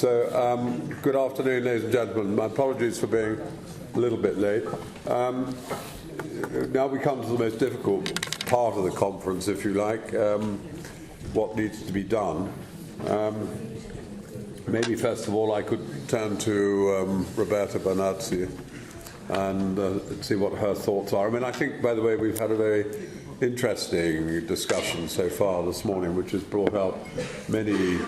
Good afternoon, ladies and gentlemen. My apologies for being a little bit late. Now we come to the most difficult part of the conference, if you like, what needs to be done. Maybe first of all I could turn to Roberta Bernazzi and see what her thoughts are. I mean, I think, by the way, we've had a very interesting discussion so far this morning, which has brought out many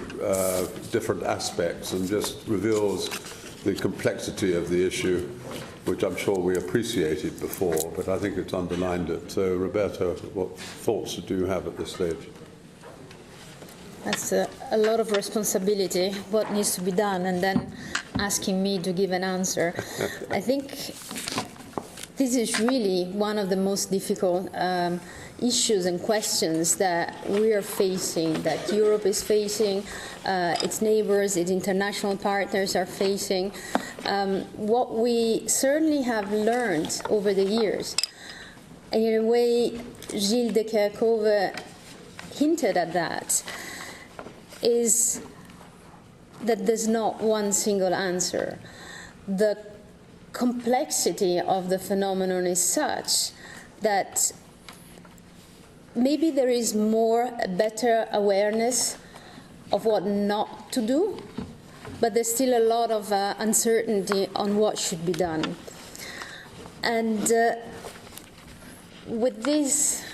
different aspects and just reveals the complexity of the issue, which I'm sure we appreciated before, but I think it's underlined it. So, Roberta, what thoughts do you have at this stage? That's a lot of responsibility, what needs to be done, and then asking me to give an answer. I think this is really one of the most difficult issues and questions that we are facing, that Europe is facing, its neighbors, its international partners are facing. What we certainly have learned over the years, and in a way Gilles de Kerkhove hinted at that, is that there's not one single answer. The complexity of the phenomenon is such that maybe there is a better awareness of what not to do, but there's still a lot of uncertainty on what should be done. And with this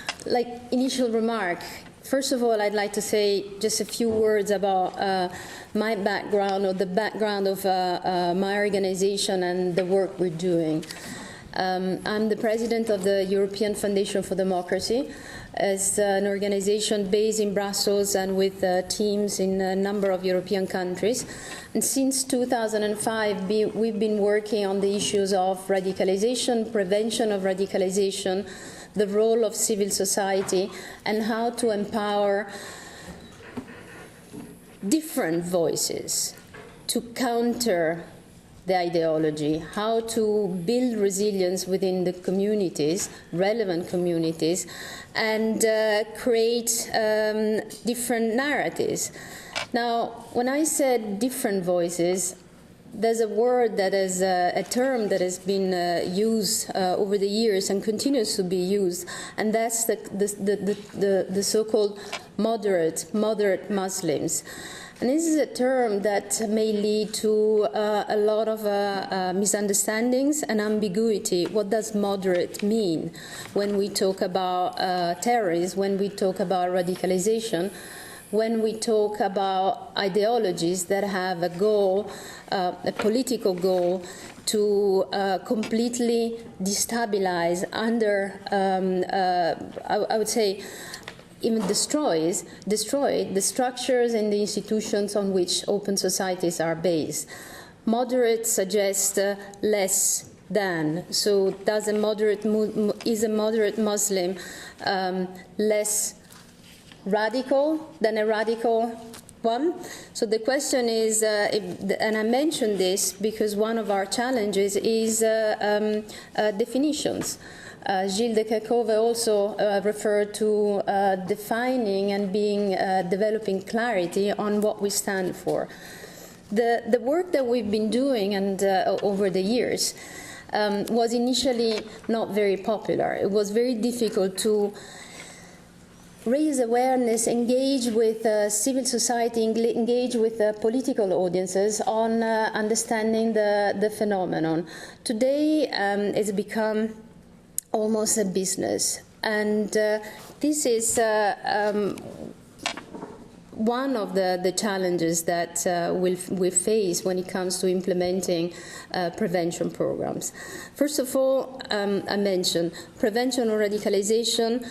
initial remark, first of all, I'd like to say just a few words about my background, or the background of my organization and the work we're doing. I'm the president of the European Foundation for Democracy. It's an organization based in Brussels and with teams in a number of European countries. And since 2005, we've been working on the issues of radicalisation, prevention of radicalisation, the role of civil society, and how to empower different voices to counter the ideology, how to build resilience within the communities, relevant communities, and create different narratives. Now, when I said different voices, there's a word that is a term that has been used over the years and continues to be used, and that's the so-called moderate Muslims. And this is a term that may lead to a lot of misunderstandings and ambiguity. What does moderate mean when we talk about terrorism, when we talk about radicalization, when we talk about ideologies that have a goal, a political goal, to completely destabilize I would say, even destroy the structures and the institutions on which open societies are based. Moderate suggests less than. So is a moderate Muslim less radical than a radical one? So the question is, and I mentioned this because one of our challenges is definitions. Gilles de Kerkhove also referred to defining and developing clarity on what we stand for. The work that we've been doing and over the years was initially not very popular. It was very difficult to raise awareness, engage with civil society, engage with political audiences on understanding the phenomenon. Today, it's become almost a business, and this is one of the challenges that we face when it comes to implementing prevention programs. First of all, I mentioned prevention of radicalization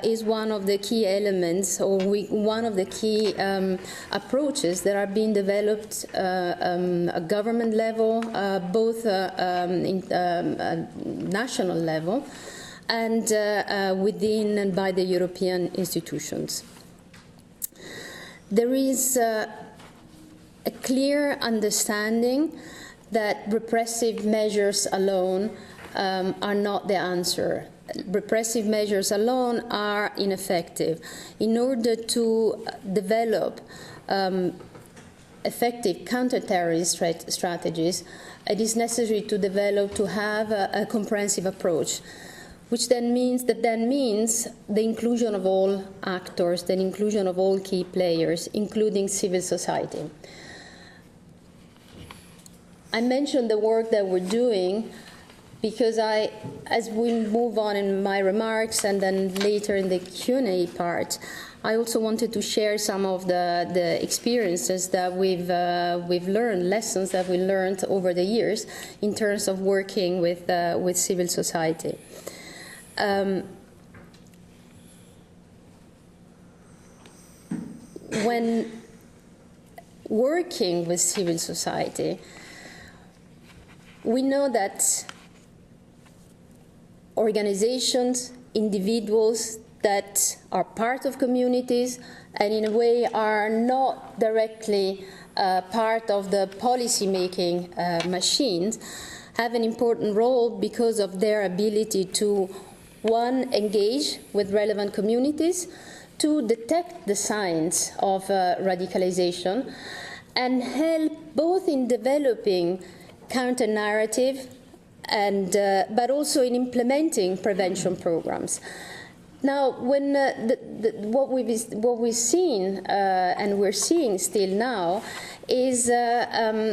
is one of the key elements, or one of the key approaches that are being developed at government level, both national level, and within and by the European institutions. There is a clear understanding that repressive measures alone are not the answer. Repressive measures alone are ineffective. In order to develop effective counter-terrorist strategies, it is necessary to have a comprehensive approach, which then means the inclusion of all actors, the inclusion of all key players, including civil society. I mentioned the work that we're doing because as we move on in my remarks and then later in the Q&A part, I also wanted to share some of the experiences that we've learned, lessons that we learned over the years in terms of working with civil society. When working with civil society, we know that organizations, individuals that are part of communities and in a way are not directly part of the policy-making machines have an important role because of their ability to, one, engage with relevant communities, two, detect the signs of radicalization, and help both in developing counter-narrative and but also in implementing prevention programs. Now, when what we've seen and we're seeing still now is the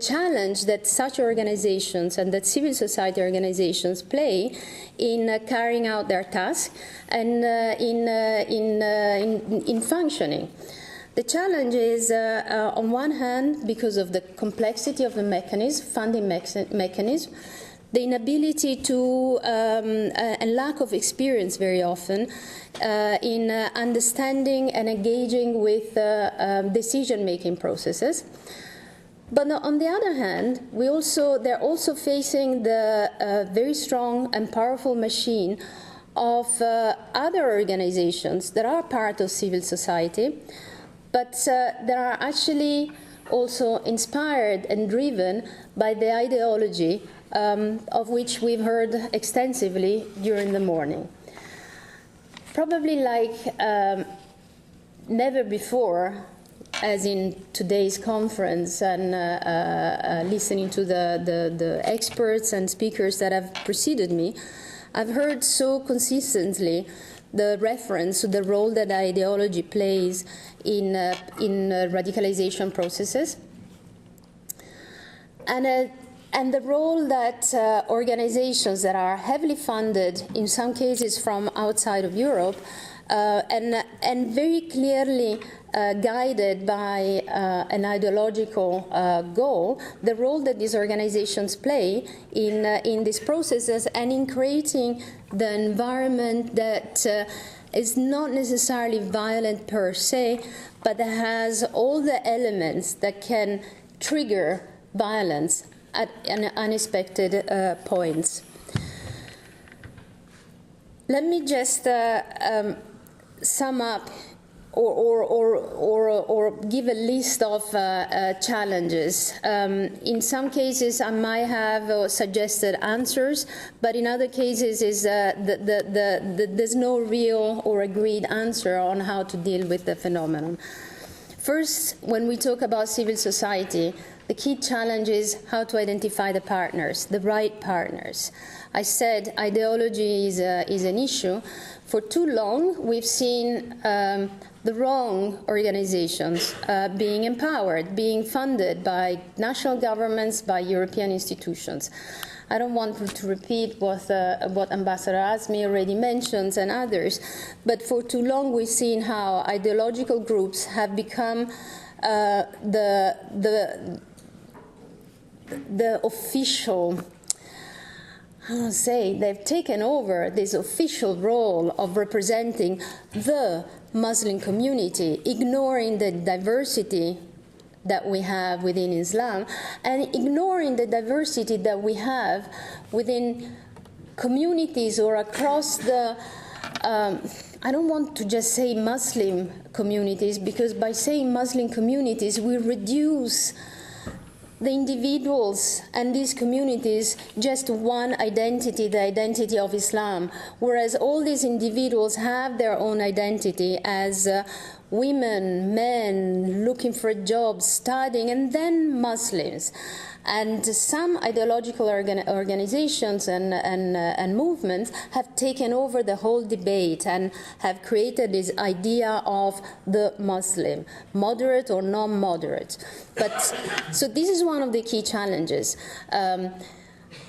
challenge that such organizations and that civil society organizations play in carrying out their task and in functioning. The challenge is, on one hand, because of the complexity of the mechanism, funding mechanism, the inability to, and lack of experience very often, in understanding and engaging with decision-making processes. But on the other hand, they're also facing the very strong and powerful machine of other organizations that are part of civil society, but that are actually also inspired and driven by the ideology of which we've heard extensively during the morning. Probably like never before, as in today's conference and listening to the experts and speakers that have preceded me, I've heard so consistently the reference to the role that ideology plays in radicalization processes, and the role that organizations that are heavily funded, in some cases from outside of Europe, and very clearly guided by an ideological goal, the role that these organizations play in these processes and in creating the environment that is not necessarily violent per se, but that has all the elements that can trigger violence at unexpected points. Let me just sum up or give a list of challenges. In some cases, I might have suggested answers, but in other cases, there's no real or agreed answer on how to deal with the phenomenon. First, when we talk about civil society, the key challenge is how to identify the partners, the right partners. I said ideology is an issue. For too long, we've seen the wrong organizations being empowered, being funded by national governments, by European institutions. I don't want to repeat what Ambassador Azmi already mentions and others, but for too long we've seen how ideological groups have become the official, they've taken over this official role of representing the Muslim community, ignoring the diversity that we have within Islam and ignoring the diversity that we have within communities or across the, I don't want to just say Muslim communities, because by saying Muslim communities, we reduce the individuals and these communities just one identity, the identity of Islam, whereas all these individuals have their own identity as women, men looking for jobs, studying, and then Muslims. And some ideological organizations and movements have taken over the whole debate and have created this idea of the Muslim, moderate or non-moderate. So this is one of the key challenges.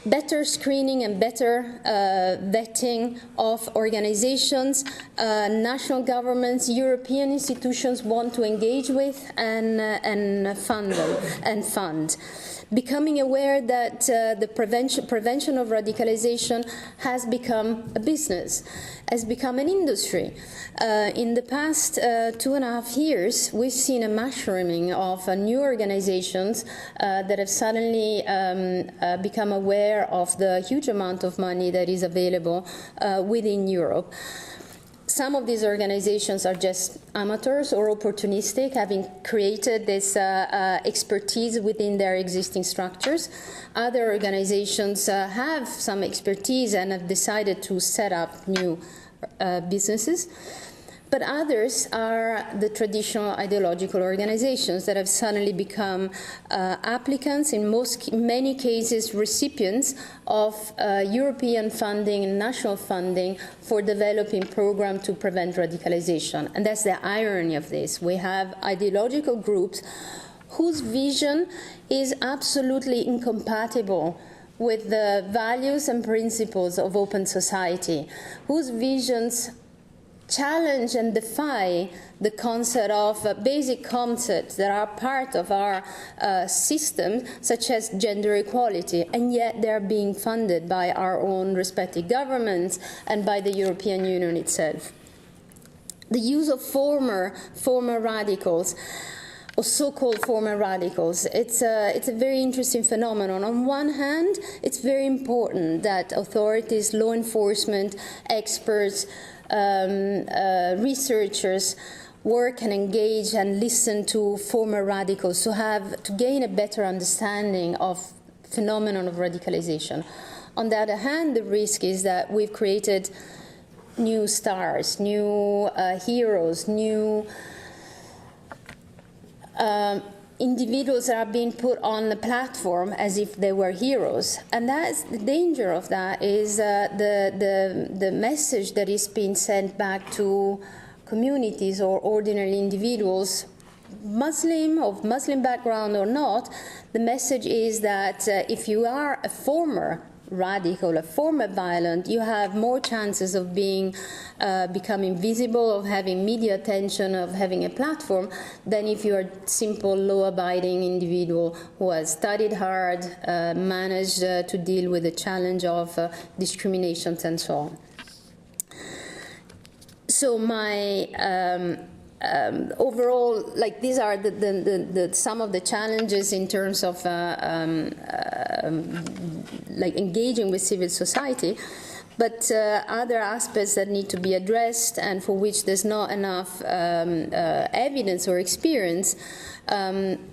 Better screening and better vetting of organizations, national governments, European institutions want to engage with and fund. Becoming aware that the prevention of radicalization has become a business, has become an industry. In the past 2.5 years, we've seen a mushrooming of new organizations that have suddenly become aware of the huge amount of money that is available within Europe. Some of these organizations are just amateurs or opportunistic, having created this expertise within their existing structures. Other organizations have some expertise and have decided to set up new businesses. But others are the traditional ideological organizations that have suddenly become applicants, in many cases recipients of European funding and national funding for developing programs to prevent radicalization. And that's the irony of this. We have ideological groups whose vision is absolutely incompatible with the values and principles of open society, whose visions challenge and defy the concept of basic concepts that are part of our system, such as gender equality, and yet they're being funded by our own respective governments and by the European Union itself. The use of former radicals, or so-called former radicals, it's a very interesting phenomenon. On one hand, it's very important that authorities, law enforcement, experts, researchers work and engage and listen to former radicals to gain a better understanding of phenomenon of radicalization. On the other hand, the risk is that we've created new stars, new heroes, new individuals that are being put on the platform as if they were heroes. And that's the danger of that, is the message that is being sent back to communities or ordinary individuals, Muslim, of Muslim background or not. The message is that if you are a former radical, a former violent, you have more chances of becoming visible, of having media attention, of having a platform, than if you are a simple law-abiding individual who has studied hard, managed to deal with the challenge of discriminations and so on. So my overall, like, these are some of the challenges in terms of like engaging with civil society, but other aspects that need to be addressed and for which there's not enough evidence or experience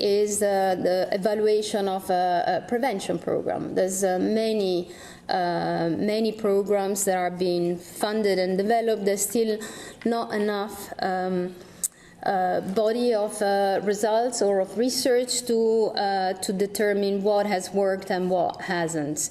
is the evaluation of a prevention program. There's many programs that are being funded and developed. There's still not enough body of results or of research to determine what has worked and what hasn't.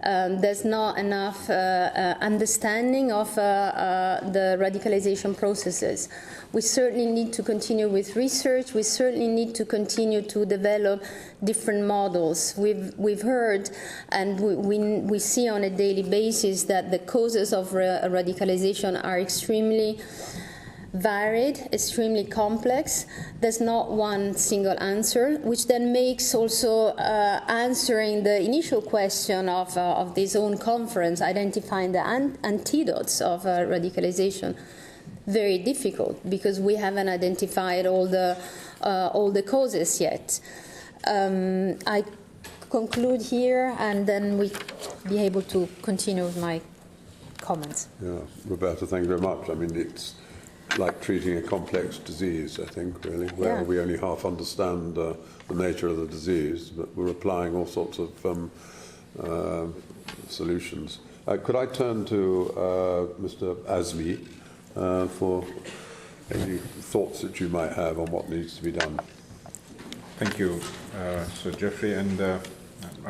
There's not enough understanding of the radicalization processes. We certainly need to continue with research. We certainly need to continue to develop different models. We've heard and we see on a daily basis that the causes of radicalization are extremely varied, extremely complex. There's not one single answer, which then makes also answering the initial question of this own conference, identifying the antidotes of radicalization, very difficult, because we haven't identified all the causes yet. I conclude here, and then we be able to continue with my comments. Yeah, Roberta, thank you very much. I mean, it's like treating a complex disease, I think, really, where we only half understand the nature of the disease, but we're applying all sorts of solutions. Could I turn to Mr. Azmi for any thoughts that you might have on what needs to be done. Thank you, Sir Geoffrey, and I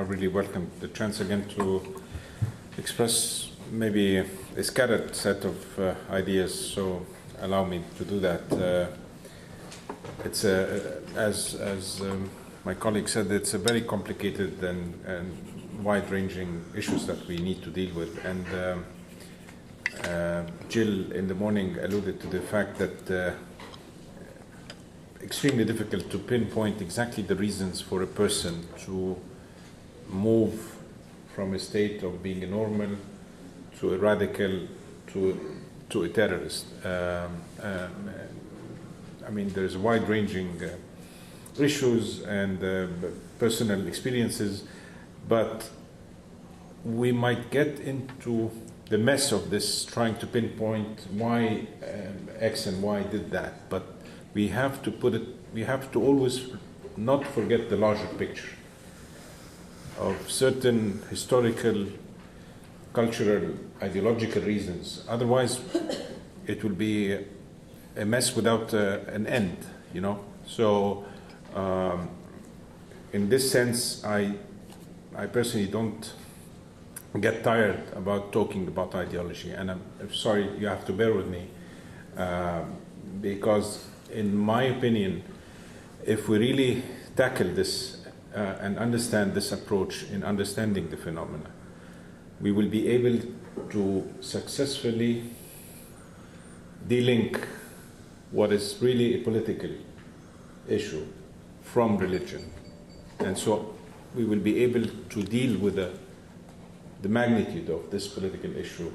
really welcome the chance again to express maybe a scattered set of ideas, so allow me to do that. It's as my colleague said, it's a very complicated and wide-ranging issues that we need to deal with, and Jill in the morning alluded to the fact that extremely difficult to pinpoint exactly the reasons for a person to move from a state of being a normal to a radical to a terrorist. I mean, there's wide-ranging issues and personal experiences, but we might get into the mess of this trying to pinpoint why X and Y did that. But we have to always not forget the larger picture of certain historical, cultural, ideological reasons. Otherwise, it will be a mess without an end, you know. So, in this sense, I personally don't get tired about talking about ideology, and I'm sorry you have to bear with me, because in my opinion, if we really tackle this and understand this approach in understanding the phenomena, we will be able to successfully de-link what is really a political issue from religion. And so we will be able to deal with the magnitude of this political issue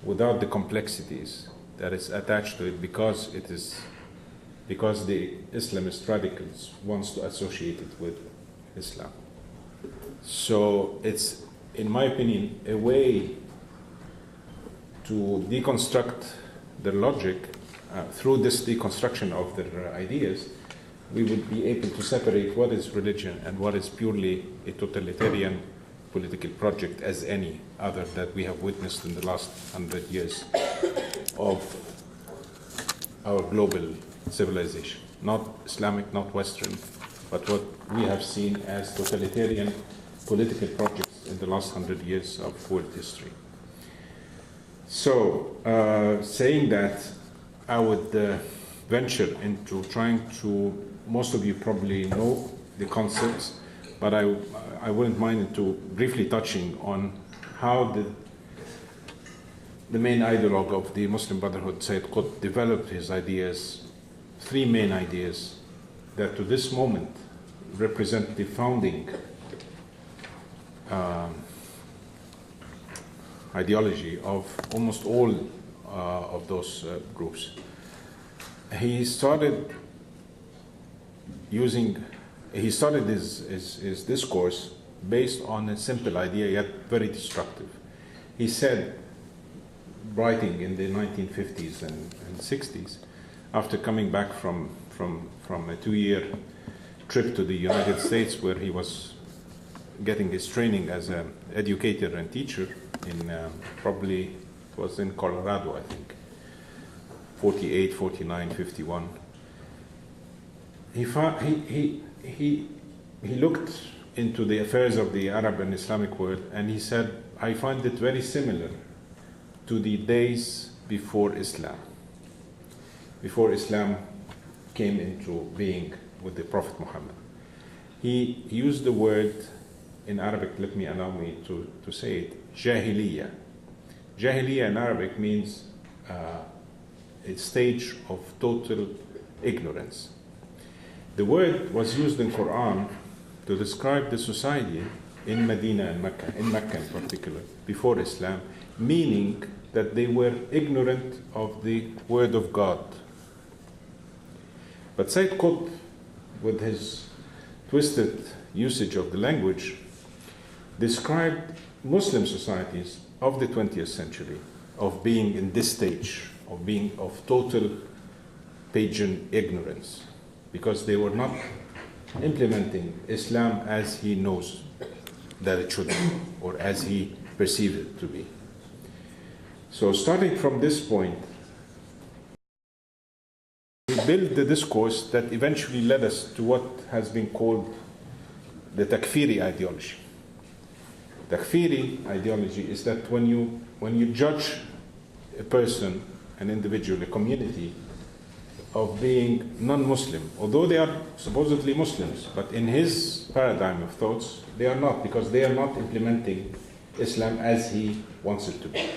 without the complexities that is attached to it, because the Islamist radicals wants to associate it with Islam. So it's, in my opinion, a way to deconstruct their logic. Through this deconstruction of their ideas, we would be able to separate what is religion and what is purely a totalitarian political project as any other that we have witnessed in the last 100 years of our global civilization. Not Islamic, not Western, but what we have seen as totalitarian political projects in the last 100 years of world history. So, saying that, I would venture into trying to, most of you probably know the concepts, but I wouldn't mind into briefly touching on how the main ideologue of the Muslim Brotherhood, Sayyid Qutb, developed his ideas, three main ideas that to this moment represent the founding ideology of almost all of those groups. He started his discourse based on a simple idea, yet very destructive. He said, writing in the 1950s and 60s, after coming back from a 2-year trip to the United States, where he was getting his training as an educator and teacher in probably it was in Colorado, I think, 48, 49, 51. He looked into the affairs of the Arab and Islamic world, and he said, I find it very similar to the days before Islam came into being with the Prophet Muhammad. He used the word in Arabic, allow me to say it, Jahiliyyah. Jahiliyyah in Arabic means a stage of total ignorance. The word was used in Quran to describe the society in Medina and Mecca, in Mecca in particular, before Islam, meaning that they were ignorant of the word of God. But Sayyid Qutb, with his twisted usage of the language, described Muslim societies of the 20th century of being in this stage, of total pagan ignorance, because they were not implementing Islam as he knows that it should be, or as he perceived it to be. So starting from this point, He built the discourse that eventually led us to what has been called the takfiri ideology. Takfiri ideology is that when you judge a person, an individual, a community, of being non-Muslim, although they are supposedly Muslims, but in his paradigm of thoughts, they are not, because they are not implementing Islam as he wants it to be.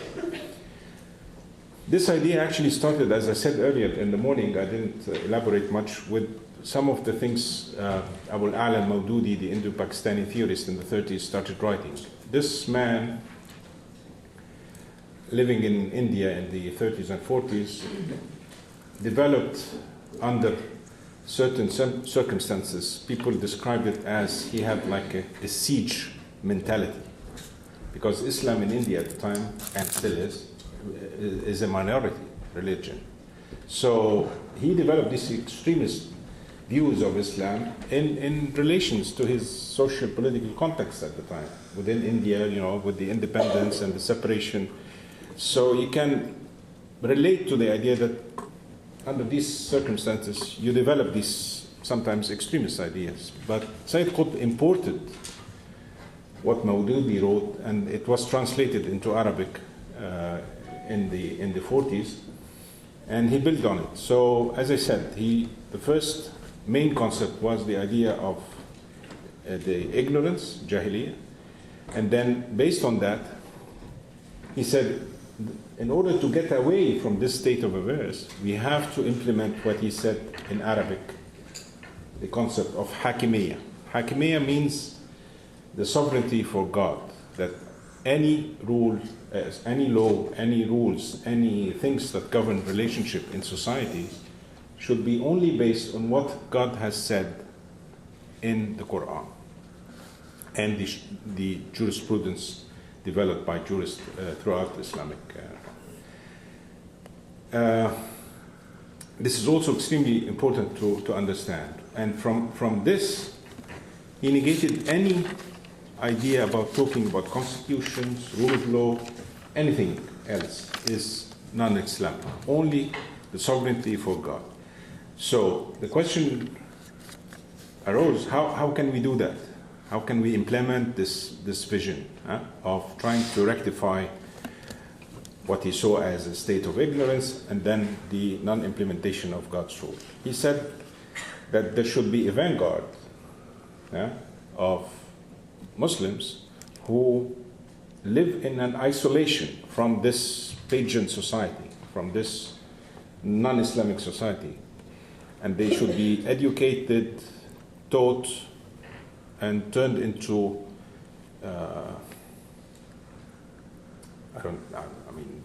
This idea actually started, as I said earlier in the morning, I didn't elaborate much, with some of the things Abu al-A'la al-Mawdudi, the Indo-Pakistani theorist in the 30s, started writing. This man, living in India in the 30s and 40s, developed under certain circumstances. People described it as he had like a siege mentality, because Islam in India at the time, and still is a minority religion. So he developed these extremist views of Islam in relations to his social political context at the time within India, with the independence and the separation. So you can relate to the idea that under these circumstances you develop these sometimes extremist ideas. But Sayyid Qutb imported what Mawdudi wrote, and it was translated into Arabic in the 40s, and he built on it. So, as I said, the first main concept was the idea of the ignorance, jahiliyyah, and then based on that, he said, in order to get away from this state of affairs, we have to implement what he said in Arabic, the concept of hakimiyya. Hakimiyya means the sovereignty for God, that any rule, any law, any rules, any things that govern relationship in society should be only based on what God has said in the Quran and the jurisprudence developed by jurists throughout Islamic. This is also extremely important to understand. And from this, he negated any idea about talking about constitutions, rule of law, anything else is non-Islamic. Only the sovereignty for God. So the question arose, how can we do that? How can we implement this vision of trying to rectify what he saw as a state of ignorance and then the non-implementation of God's rule? He said that there should be a vanguard of Muslims who live in an isolation from this pagan society, from this non-Islamic society. And they should be educated, taught, and turned into,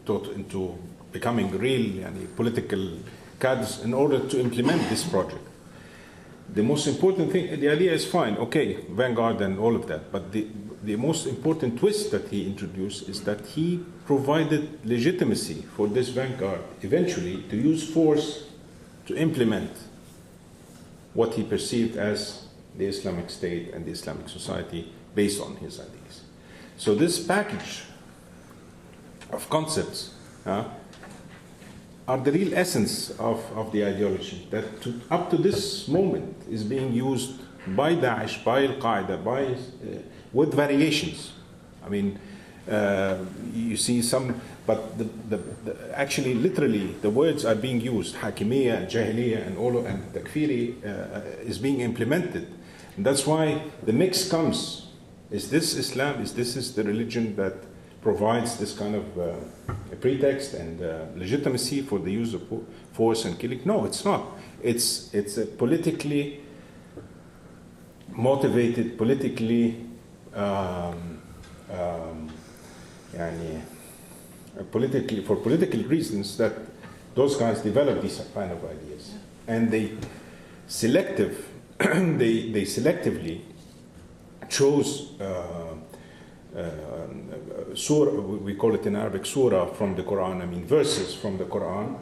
taught into becoming real political cadres in order to implement this project. The most important thing, the idea is fine, okay, vanguard and all of that, but the most important twist that he introduced is that he provided legitimacy for this vanguard eventually to use force to implement what he perceived as the Islamic State and the Islamic society based on his ideas. So this package of concepts are the real essence of the ideology that up to this moment is being used by Daesh, by Al-Qaeda, with variations. I mean, you see some, but actually, literally, the words are being used. Hakimiyya and Jahiliyyah and all of, and Takfiri is being implemented. And that's why the mix comes. Is this Islam? Is this the religion that provides this kind of a pretext and legitimacy for the use of force and killing? No, it's not. It's a politically motivated, politically for political reasons that those guys develop these kind of ideas, and they selectively chose surah, we call it in Arabic surah from the Quran, verses from the Quran,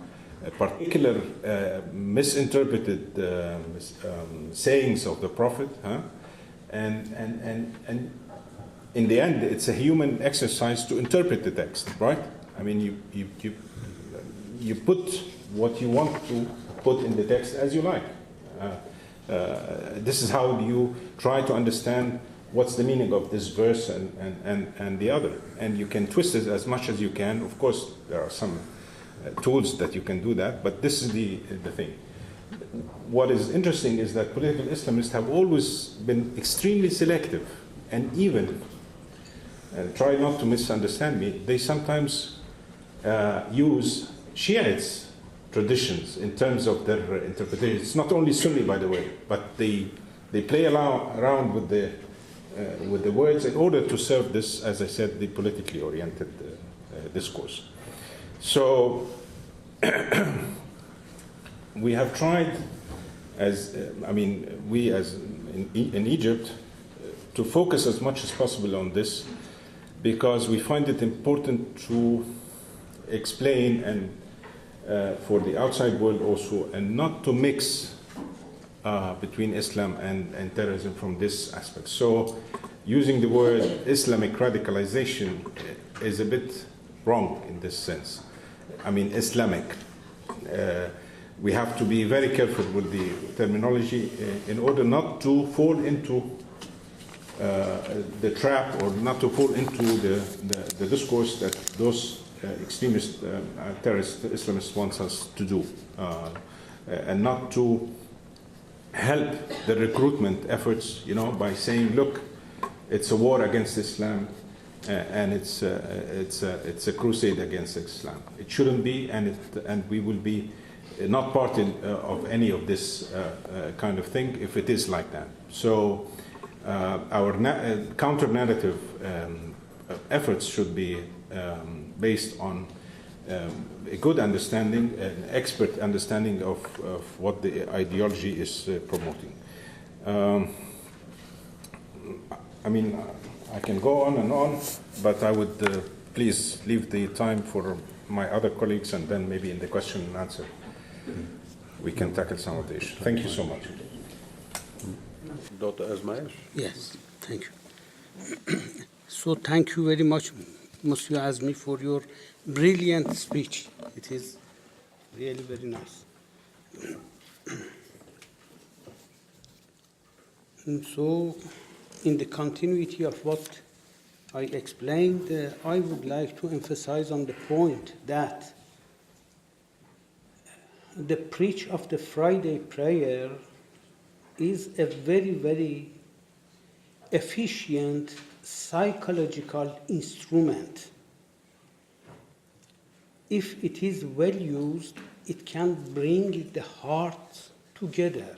particular misinterpreted sayings of the Prophet, and in the end it's a human exercise to interpret the text, right? I mean, you put what you want to put in the text as you like. This is how you try to understand what's the meaning of this verse and the other. And you can twist it as much as you can. Of course, there are some tools that you can do that, but this is the thing. What is interesting is that political Islamists have always been extremely selective, and even, try not to misunderstand me, they sometimes use Shiites traditions in terms of their interpretation. It's not only Sunni, by the way, but they play around with the words in order to serve this, as I said, the politically oriented discourse. So we have tried, we as in Egypt, to focus as much as possible on this, because we find it important to explain and for the outside world also, and not to mix between Islam and terrorism from this aspect. So using the word Islamic radicalization is a bit wrong in this sense. I mean, Islamic. We have to be very careful with the terminology in order not to fall into the trap, or not to fall into the discourse that those extremist terrorist Islamists want us to do, and not to help the recruitment efforts, by saying, look, it's a war against Islam, and it's a crusade against Islam. It shouldn't be, and we will be not part of any of this kind of thing if it is like that. So our counter-narrative efforts should be based on a good understanding, an expert understanding of what the ideology is promoting. I can go on and on, but I would please leave the time for my other colleagues, and then maybe in the question and answer we can tackle some of the issues. Thank you so much. Dr. Azmayesh? Yes, thank you. So thank you very much, Monsieur Azmi, for your brilliant speech. It is really very nice. And so, in the continuity of what I explained, I would like to emphasize on the point that the preach of the Friday prayer is a very, very efficient psychological instrument. If it is well used, it can bring the hearts together.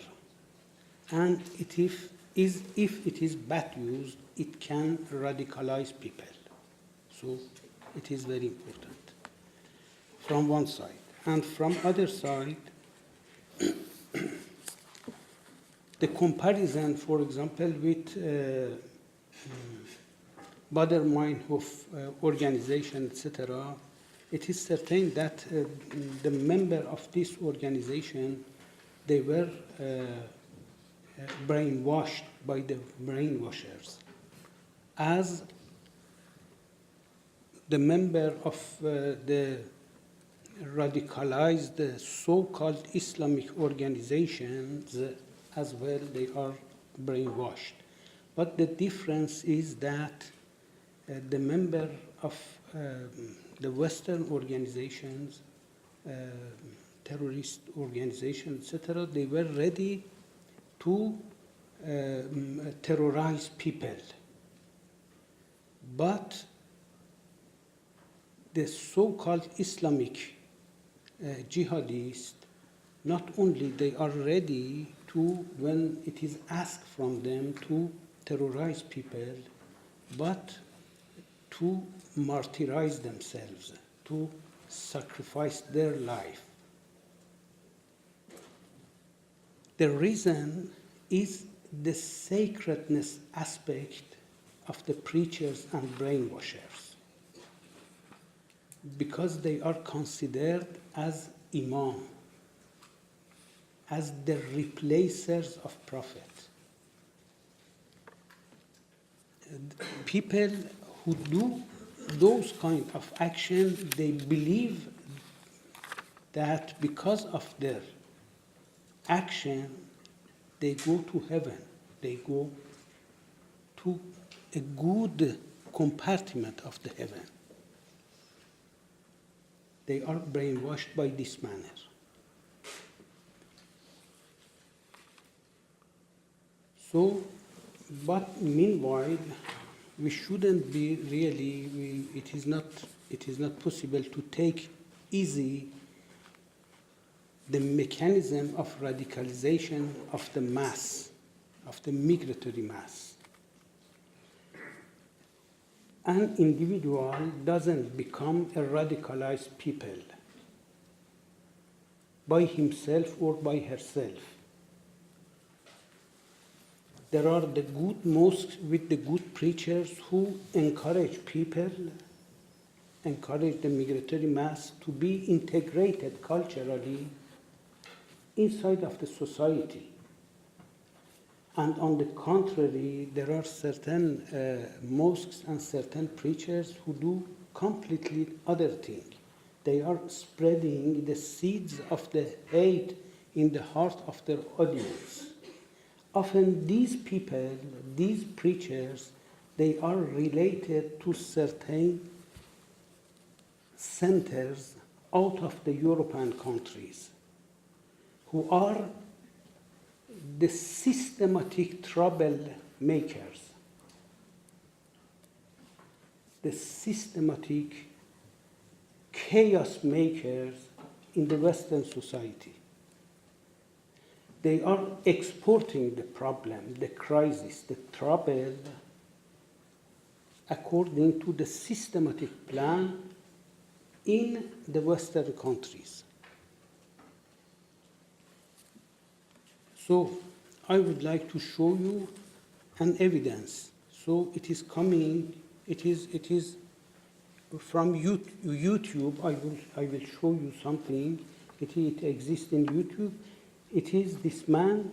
And if it is bad used, it can radicalize people. So it is very important from one side. And from other side, the comparison, for example, with Bader-Meinhof organization, etc., it is certain that the member of this organization, they were brainwashed by the brainwashers. As the member of the radicalized so-called Islamic organizations as well, they are brainwashed. But the difference is that the member of the Western organizations, terrorist organizations, etc., they were ready to terrorize people. But the so-called Islamic jihadists, not only they are ready to, when it is asked from them to terrorize people, but to martyrize themselves, to sacrifice their life. The reason is the sacredness aspect of the preachers and brainwashers, because they are considered as imam, as the replacers of prophet. People who do those kind of action, they believe that because of their action, they go to heaven. They go to a good compartment of the heaven. They are brainwashed by this manner. So, but meanwhile, we shouldn't be really, it is not possible to take easy the mechanism of radicalization of the mass, of the migratory mass. An individual doesn't become a radicalized people by himself or by herself. There are the good mosques with the good preachers who encourage people, encourage the migratory mass to be integrated culturally inside of the society. And on the contrary, there are certain mosques and certain preachers who do completely other thing. They are spreading the seeds of the hate in the heart of their audience. Often these people, these preachers, they are related to certain centers out of the European countries who are the systematic troublemakers, the systematic chaos makers in the Western society. They are exporting the problem, the crisis, the trouble, according to the systematic plan in the Western countries. So I would like to show you an evidence. So it is coming, it is from YouTube. I will show you something. It exists in YouTube. It is this man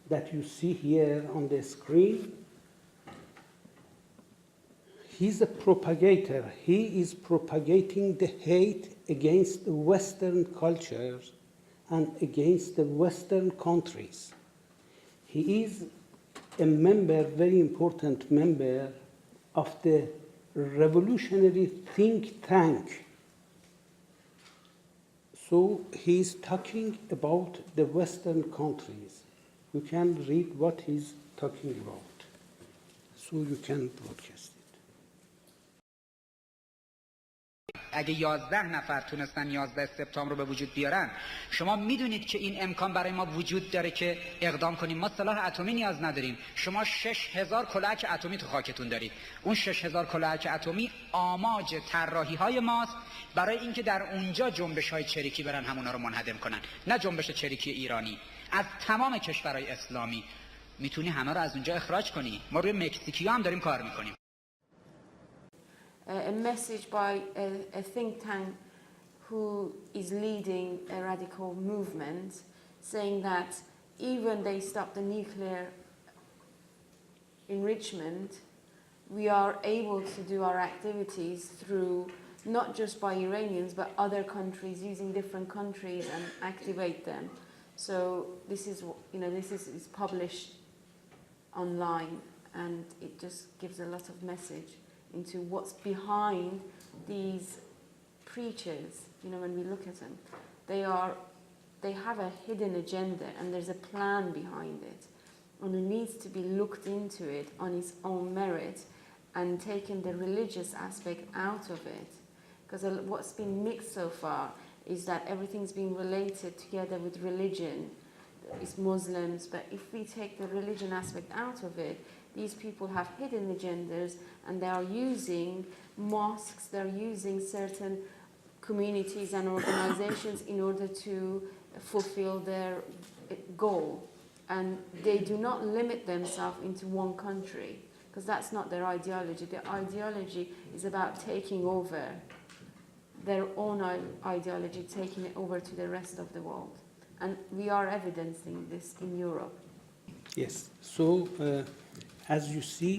that you see here on the screen. He's a propagator. He is propagating the hate against the Western cultures and against the Western countries. He is a member, very important member, of the revolutionary think tank. So he is talking about the Western countries. You can read what he's talking about. So you can broadcast it. اگه 11 نفر تونستن 11 سپتامبر رو به وجود بیارن، شما میدونید که این امکان برای ما وجود داره که اقدام کنیم. ما سلاح اتمی نیاز نداریم. شما 6000 کلاهک اتمی تو خاکتون دارید. اون 6000 کلاهک اتمی آماج طراحی های ماست برای اینکه در اونجا جنبش های چریکی برن همونا رو منهدم کنن، نه جنبش چریکی ایرانی. از تمام کشورهای اسلامی میتونی همه رو از اونجا اخراج کنی. ما روی مکزیکیا هم داریم کار میکنیم. A message by a think tank who is leading a radical movement, saying that even they stop the nuclear enrichment, we are able to do our activities through not just by Iranians but other countries, using different countries and activate them. So this is, this is published online, and it just gives a lot of message into what's behind these preachers. When we look at them, they have a hidden agenda, and there's a plan behind it, and it needs to be looked into it on its own merit and taken the religious aspect out of it, because what's been mixed so far is that everything's been related together with religion. It's Muslims, but if we take the religion aspect out of it, these people have hidden agendas, and they are using mosques, they're using certain communities and organizations in order to fulfill their goal. And they do not limit themselves into one country, because that's not their ideology. Their ideology is about taking over their own ideology, taking it over to the rest of the world. And we are evidencing this in Europe. Yes, so as you see,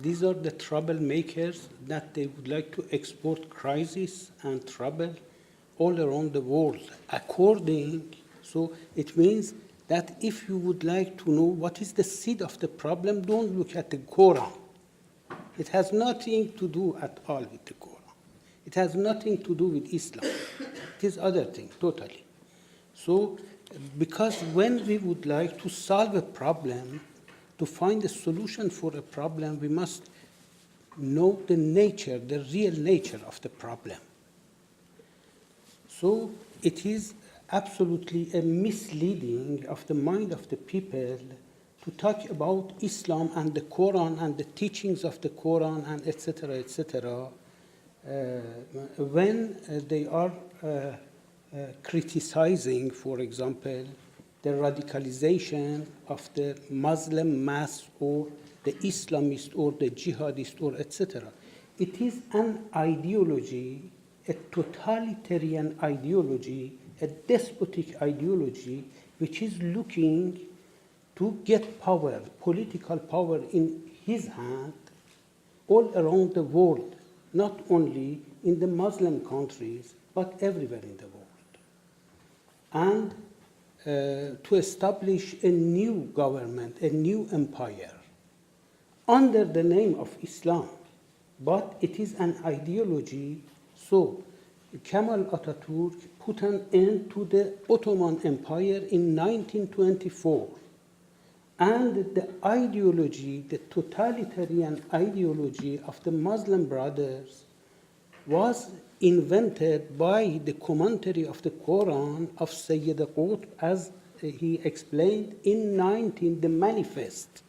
these are the troublemakers that they would like to export crisis and trouble all around the world, according So it means that if you would like to know what is the seed of the problem, don't look at the Quran. It has nothing to do at all with the Quran. It has nothing to do with Islam. It is other thing, totally. So, because when we would like to solve a problem, to find a solution for a problem, we must know the nature, the real nature of the problem. So it is absolutely a misleading of the mind of the people to talk about Islam and the Quran and the teachings of the Quran and etc., when they are criticizing, for example, the radicalization of the Muslim mass or the Islamist or the jihadist or etc. It is an ideology, a totalitarian ideology, a despotic ideology, which is looking to get power, political power in his hand all around the world, not only in the Muslim countries, but everywhere in the world. And to establish a new government, a new empire, under the name of Islam. But it is an ideology. So Kemal Atatürk put an end to the Ottoman Empire in 1924. And the ideology, the totalitarian ideology of the Muslim Brothers was invented by the commentary of the Quran of Sayyid Qutb, as he explained in the Manifest.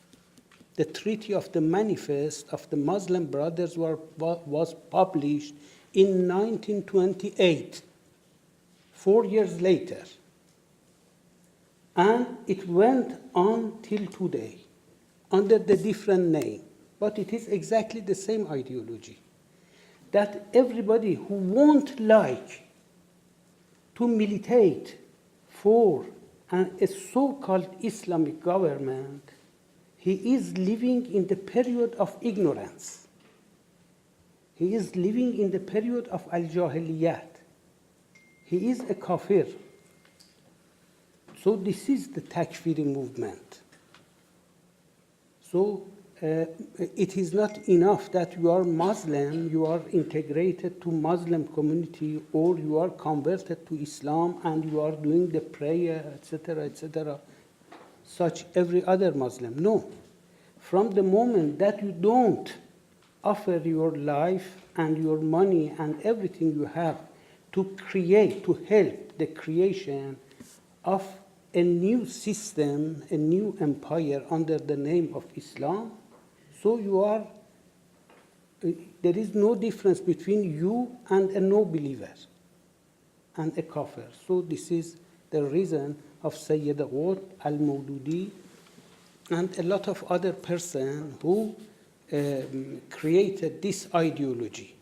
The Treaty of the Manifest of the Muslim Brothers was published in 1928, 4 years later. And it went on till today, under the different name. But it is exactly the same ideology. That everybody who won't like to militate for a so-called Islamic government, he is living in the period of ignorance. He is living in the period of al-jahiliyat. He is a kafir. So this is the Takfiri movement. So it is not enough that you are Muslim, you are integrated to Muslim community, or you are converted to Islam and you are doing the prayer, etc., such every other Muslim. No. From the moment that you don't offer your life and your money and everything you have to create, to help the creation of a new system, a new empire under the name of Islam, so you are, there is no difference between you and a no-believer and a kafir. So this is the reason of Sayyid Qutb, al-Mawdudi, and a lot of other persons who created this ideology.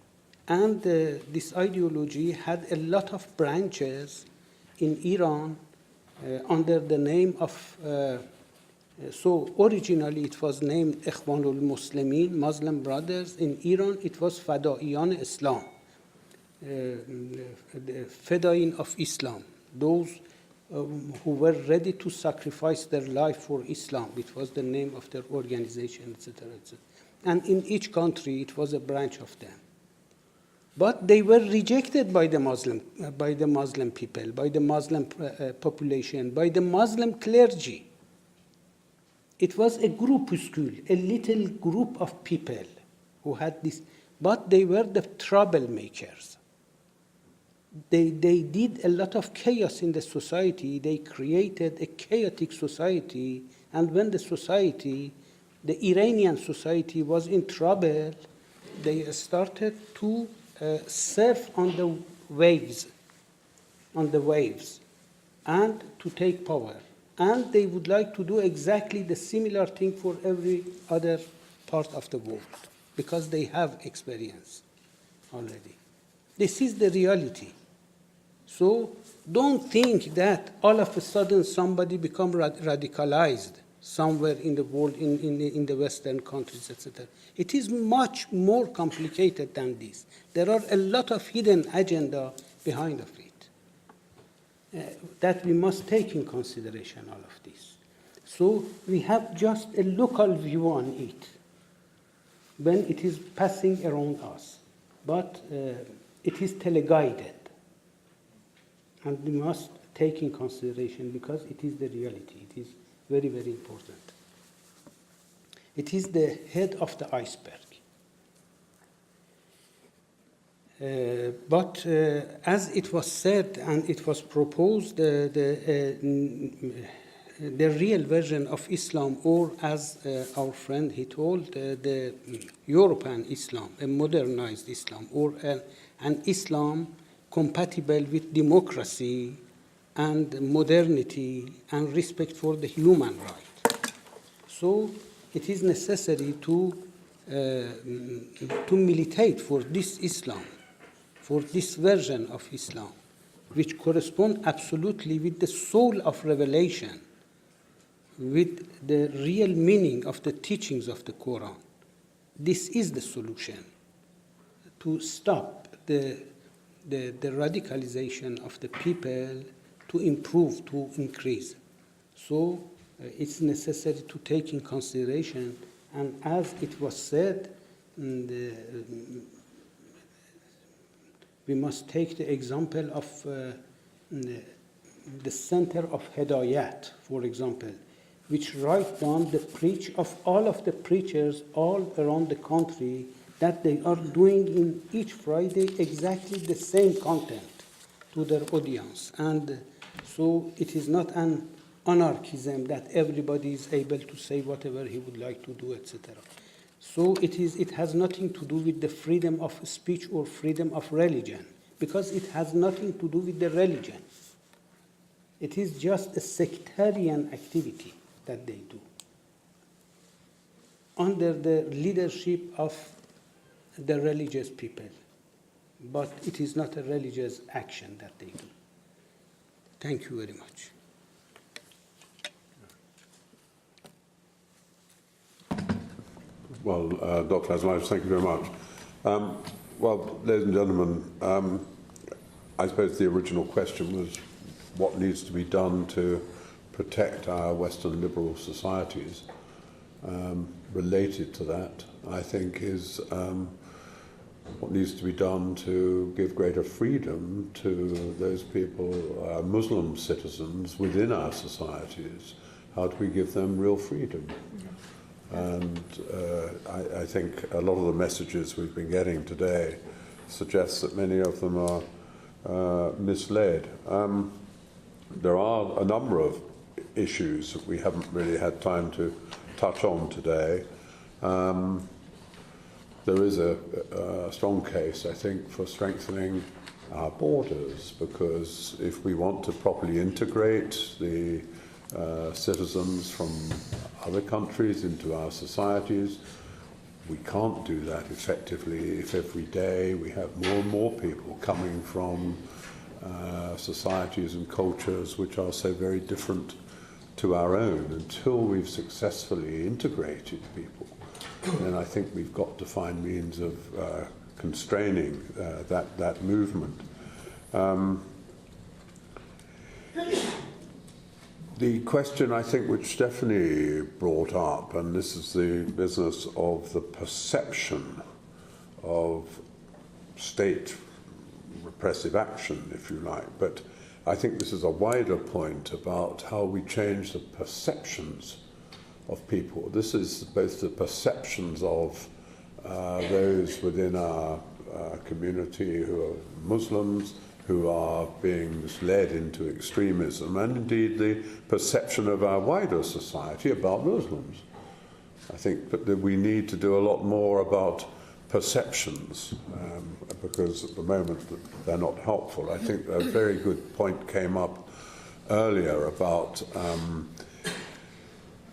And this ideology had a lot of branches in Iran under the name of so originally it was named Ikhwanul Muslimin, Muslim Brothers. In Iran it was Fadaiyan Islam, the Fadain of Islam, those who were ready to sacrifice their life for Islam. It was the name of their organization, etc., etc. And in each country it was a branch of them. But they were rejected by the Muslim people, by the Muslim population, by the Muslim clergy. It was a groupuscule, a little group of people who had this, but they were the troublemakers. They did a lot of chaos in the society. They created a chaotic society, and when the society, the Iranian society, was in trouble, they started to surf on the waves, and to take power. And they would like to do exactly the similar thing for every other part of the world, because they have experience already. This is the reality. So don't think that all of a sudden somebody become radicalized somewhere in the world, in the Western countries, etc. It is much more complicated than this. There are a lot of hidden agenda behind of it. that we must take in consideration all of this. So we have just a local view on it when it is passing around us, but it is teleguided, and we must take in consideration because it is the reality. It is very, very important. It is the head of the iceberg. But as it was said and it was proposed, the real version of Islam, or as our friend he told, the European Islam, a modernized Islam, or an Islam compatible with democracy and modernity and respect for the human right. So it is necessary to militate for this Islam, for this version of Islam, which correspond absolutely with the soul of revelation, with the real meaning of the teachings of the Quran. This is the solution to stop the radicalization of the people, to improve, to increase. So it's necessary to take in consideration, and as it was said, we must take the example of the Center of Hidayat, for example, which write down the preach of all of the preachers all around the country, that they are doing in each Friday exactly the same content to their audience. And so it is not an anarchism that everybody is able to say whatever he would like to do, etc. So it has nothing to do with the freedom of speech or freedom of religion, because it has nothing to do with the religion. It is just a sectarian activity that they do under the leadership of the religious people. But it is not a religious action that they do. Thank you very much. Well, Dr. Asmaj, thank you very much. Well, ladies and gentlemen, I suppose the original question was what needs to be done to protect our Western liberal societies. Related to that, I think, is what needs to be done to give greater freedom to those people, Muslim citizens within our societies. How do we give them real freedom? And I think a lot of the messages we've been getting today suggest that many of them are misled. There are a number of issues that we haven't really had time to touch on today. There is a strong case, I think, for strengthening our borders, because if we want to properly integrate the citizens from other countries into our societies, we can't do that effectively if every day we have more and more people coming from societies and cultures which are so very different to our own. Until we've successfully integrated people, then I think we've got to find means of constraining that movement. The question, I think, which Stephanie brought up, and this is the business of the perception of state repressive action, if you like, but I think this is a wider point about how we change the perceptions of people. This is both the perceptions of those within our community who are Muslims, who are being misled into extremism, and indeed the perception of our wider society about Muslims. I think that we need to do a lot more about perceptions, because at the moment they're not helpful. I think a very good point came up earlier about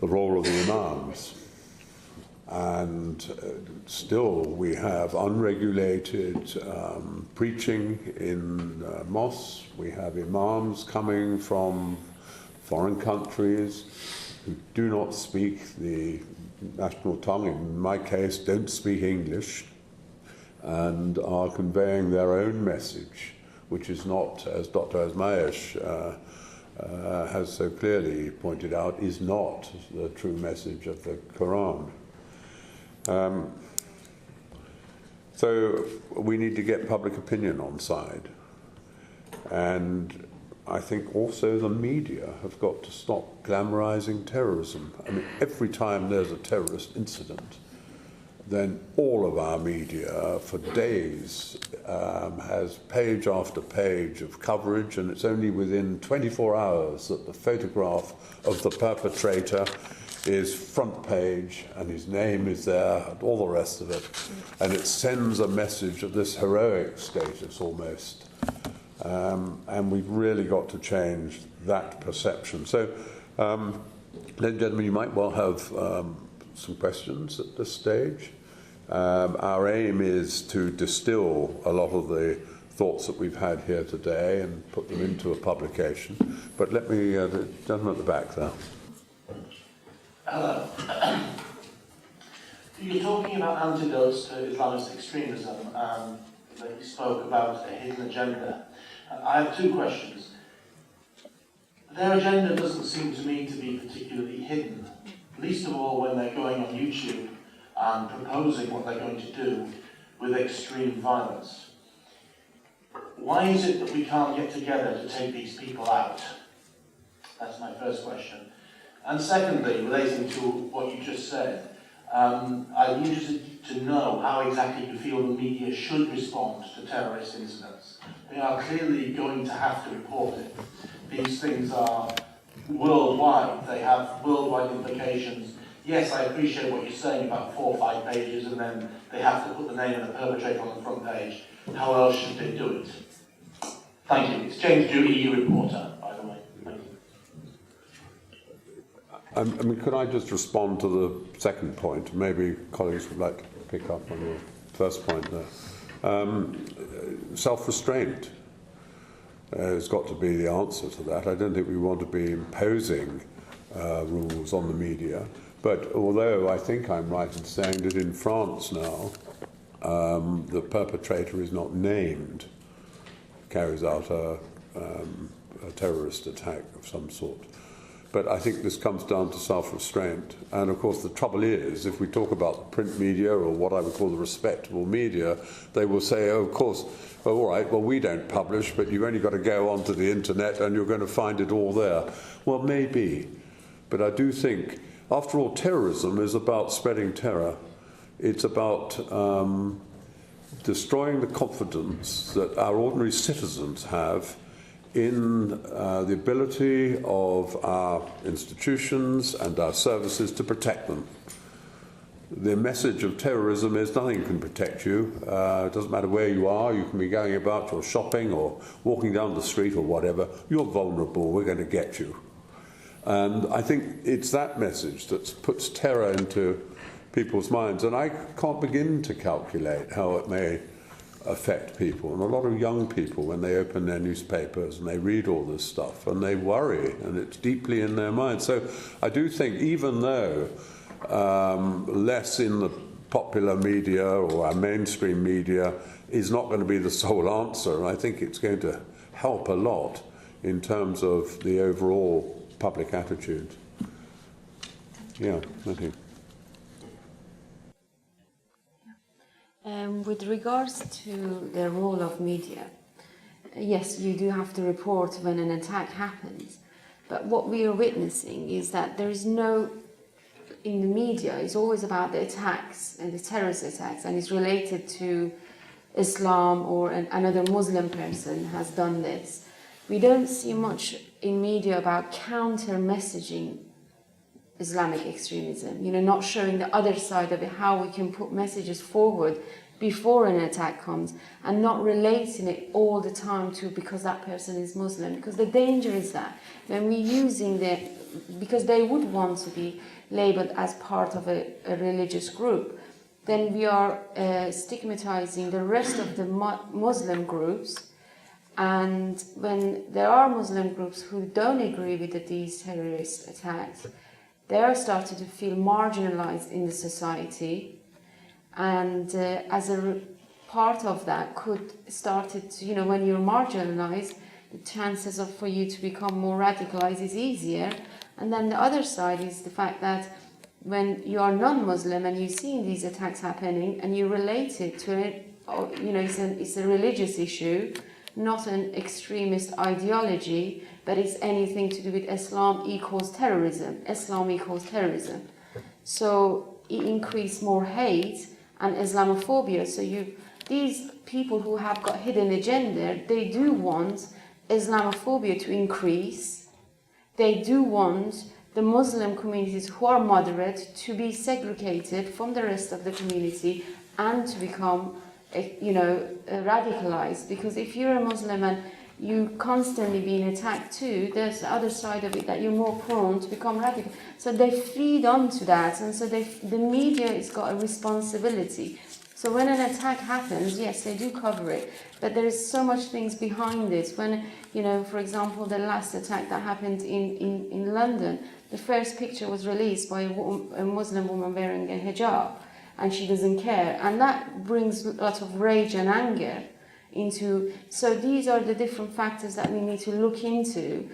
the role of the imams. And still we have unregulated preaching in mosques. We have imams coming from foreign countries who do not speak the national tongue, in my case don't speak English, and are conveying their own message which is not, as Dr. Asmayesh has so clearly pointed out, is not the true message of the Quran. So we need to get public opinion on side. And I think also the media have got to stop glamorizing terrorism. I mean, every time there's a terrorist incident, then all of our media for days has page after page of coverage, and it's only within 24 hours that the photograph of the perpetrator is front page and his name is there and all the rest of it, and it sends a message of this heroic status almost, and we've really got to change that perception. So ladies and gentlemen, you might well have some questions at this stage. Our aim is to distill a lot of the thoughts that we've had here today and put them into a publication. But let me, the gentleman at the back there. Hello. You're talking about antidotes to Islamist extremism, and that you spoke about a hidden agenda. I have two questions. Their agenda doesn't seem to me to be particularly hidden, least of all when they're going on YouTube and proposing what they're going to do with extreme violence. Why is it that we can't get together to take these people out? That's my first question. And secondly, relating to what you just said, I'd be interested to know how exactly you feel the media should respond to terrorist incidents. They are clearly going to have to report it. These things are worldwide. They have worldwide implications. Yes, I appreciate what you're saying about 4 or 5 pages, and then they have to put the name of the perpetrator on the front page. How else should they do it? Thank you. It's James Dew, EU reporter, by the way. Thank you. I mean, could I just respond to the second point? Maybe colleagues would like to pick up on your first point there. Self-restraint has got to be the answer to that. I don't think we want to be imposing rules on the media. But although I think I'm right in saying that in France now, the perpetrator is not named, carries out a terrorist attack of some sort. But I think this comes down to self-restraint. And of course the trouble is, if we talk about the print media or what I would call the respectable media, they will say, oh, of course, well, all right, well, we don't publish, but you've only got to go onto the internet and you're going to find it all there. Well, maybe. But I do think, after all, terrorism is about spreading terror. It's about destroying the confidence that our ordinary citizens have in the ability of our institutions and our services to protect them. The message of terrorism is nothing can protect you. It doesn't matter where you are. You can be going about your shopping or walking down the street or whatever. You're vulnerable. We're going to get you. And I think it's that message that puts terror into people's minds. And I can't begin to calculate how it may affect people. And a lot of young people, when they open their newspapers and they read all this stuff, and they worry, and it's deeply in their minds. So I do think, even though less in the popular media or our mainstream media is not going to be the sole answer, I think it's going to help a lot in terms of the overall public attitude. Yeah, thank you. With regards to the role of media, yes, you do have to report when an attack happens, but what we are witnessing is that there is no, in the media, it's always about the attacks and the terrorist attacks, and it's related to Islam or another Muslim person has done this. We don't see much in media about counter-messaging Islamic extremism, not showing the other side of it, how we can put messages forward before an attack comes, and not relating it all the time to because that person is Muslim. Because the danger is that when we're using because they would want to be labeled as part of a religious group, then we are stigmatizing the rest of the Muslim groups. And when there are Muslim groups who don't agree with these terrorist attacks, they are starting to feel marginalized in the society. And as a part of that could start it, you know, when you're marginalized, the chances of for you to become more radicalized is easier. And then the other side is the fact that when you are non-Muslim and you see these attacks happening and you relate it to it, you know, it's a religious issue, not an extremist ideology, but it's anything to do with Islam equals terrorism. Islam equals terrorism. So it increased more hate and Islamophobia. So these people who have got hidden agenda, they do want Islamophobia to increase. They do want the Muslim communities who are moderate to be segregated from the rest of the community and to become, you know, radicalized. Because if you're a Muslim and you constantly being attacked too, there's the other side of it that you're more prone to become radical. So they feed onto that, and so the media has got a responsibility. So when an attack happens, yes, they do cover it, but there is so much things behind it. When, you know, for example, the last attack that happened in London, the first picture was released by a Muslim woman wearing a hijab, and she doesn't care, and that brings a lot of rage and anger into. So these are the different factors that we need to look into,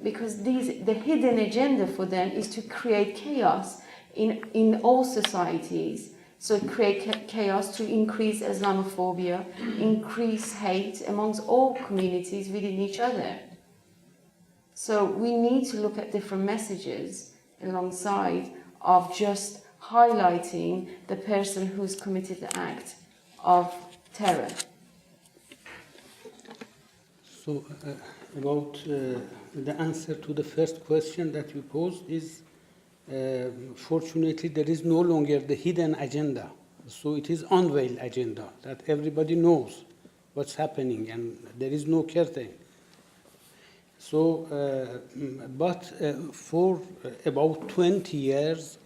because the hidden agenda for them is to create chaos in all societies. So create chaos to increase Islamophobia, increase hate amongst all communities within each other. So we need to look at different messages alongside of just highlighting the person who's committed the act of terror. So about the answer to the first question that you posed is, fortunately, there is no longer the hidden agenda. So it is unveiled agenda that everybody knows what's happening, and there is no curtain. So, but for about 20 years,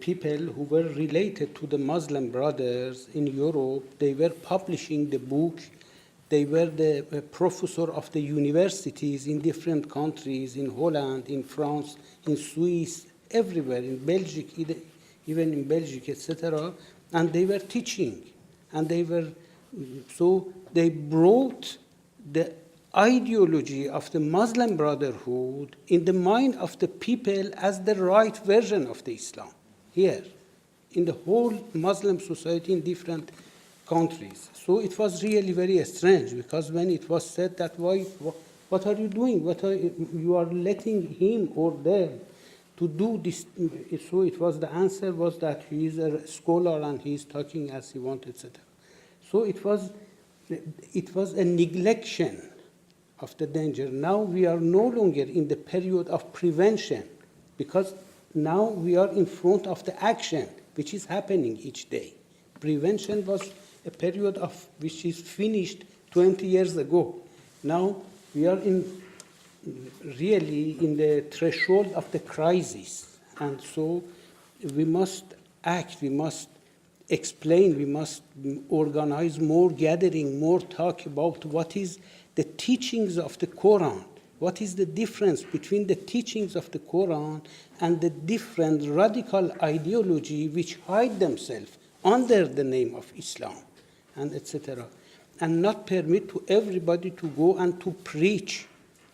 people who were related to the Muslim Brothers in Europe, they were publishing the book. They were the professor of the universities in different countries, in Holland, in France, in Swiss, everywhere, in Belgium, even in Belgium, etc. And they were teaching, and so they brought the ideology of the Muslim Brotherhood in the mind of the people as the right version of the Islam here, in the whole Muslim society in different countries. So it was really very strange, because when it was said that, what are you doing? You are letting him or them to do this. So the answer was that he is a scholar and he is talking as he wants, etc. So it was a neglection of the danger. Now we are no longer in the period of prevention, because now we are in front of the action, which is happening each day. Prevention was a period which is finished 20 years ago. Now we are really in the threshold of the crisis, and so we must act, we must explain, we must organize more gathering, more talk about what is the teachings of the Quran, what is the difference between the teachings of the Quran and the different radical ideology which hide themselves under the name of Islam, and etc. And not permit to everybody to go and to preach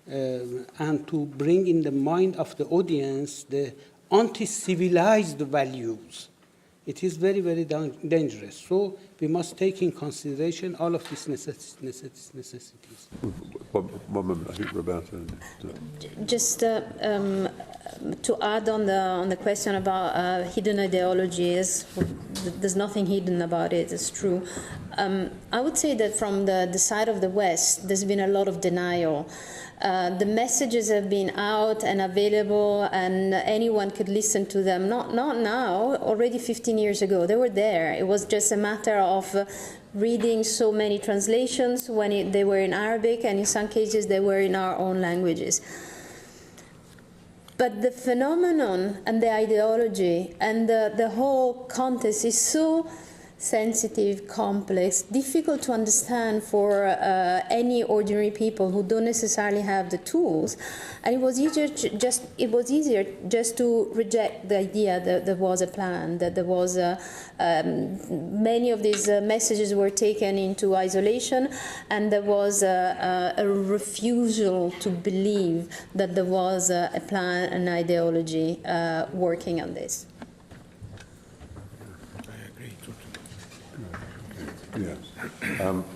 and to bring in the mind of the audience the anti-civilized values. It is very, very dangerous. So we must take in consideration all of these necessities. One moment, I think Roberta. Just to add on the question about hidden ideologies, there's nothing hidden about it, it's true. I would say that from the side of the West, there's been a lot of denial. The messages have been out and available, and anyone could listen to them. Not now, already 15 years ago. They were there. It was just a matter of reading so many translations when they were in Arabic, and in some cases they were in our own languages. But the phenomenon and the ideology and the whole context is so sensitive, complex, difficult to understand for any ordinary people who don't necessarily have the tools. And it was easier just to reject the idea that there was a plan, that there was many of these messages were taken into isolation, and there was a refusal to believe that there was a plan, an ideology working on this. Yes.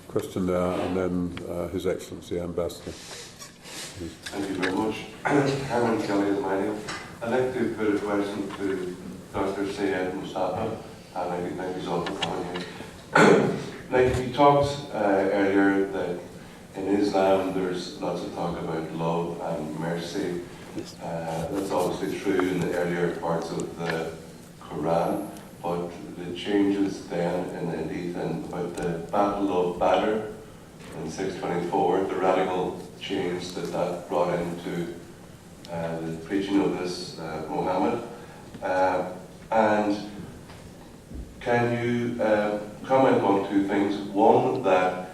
Question there, and then His Excellency Ambassador. Thank you very much. Cameron Kelly is my name. I'd like to put a question to Dr. Sayed Mustafa, and thank you all for coming here. Like you talked earlier that in Islam there's lots of talk about love and mercy. That's obviously true in the earlier parts of the Quran. But the changes then in the Hadith and about the Battle of Badr in 624, the radical change that brought into the preaching of this Muhammad. And can you comment on two things? One, that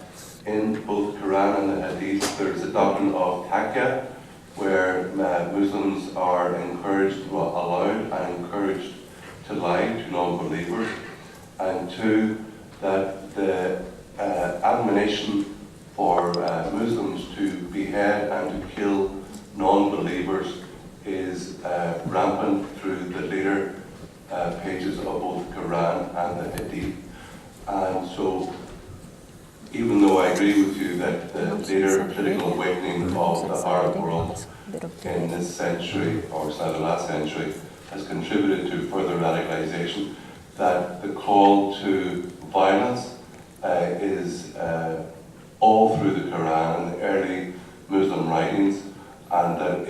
in both Quran and the Hadith there's a doctrine of taqwa, where Muslims are encouraged, well, allowed and encouraged to lie to non-believers, and two, that the admonition for Muslims to behead and to kill non-believers is rampant through the later pages of both Quran and the Hadith. And so, even though I agree with you that the later political awakening of the Arab world in this century, or the last century, has contributed to further radicalisation, that the call to violence is all through the Quran and the early Muslim writings, and that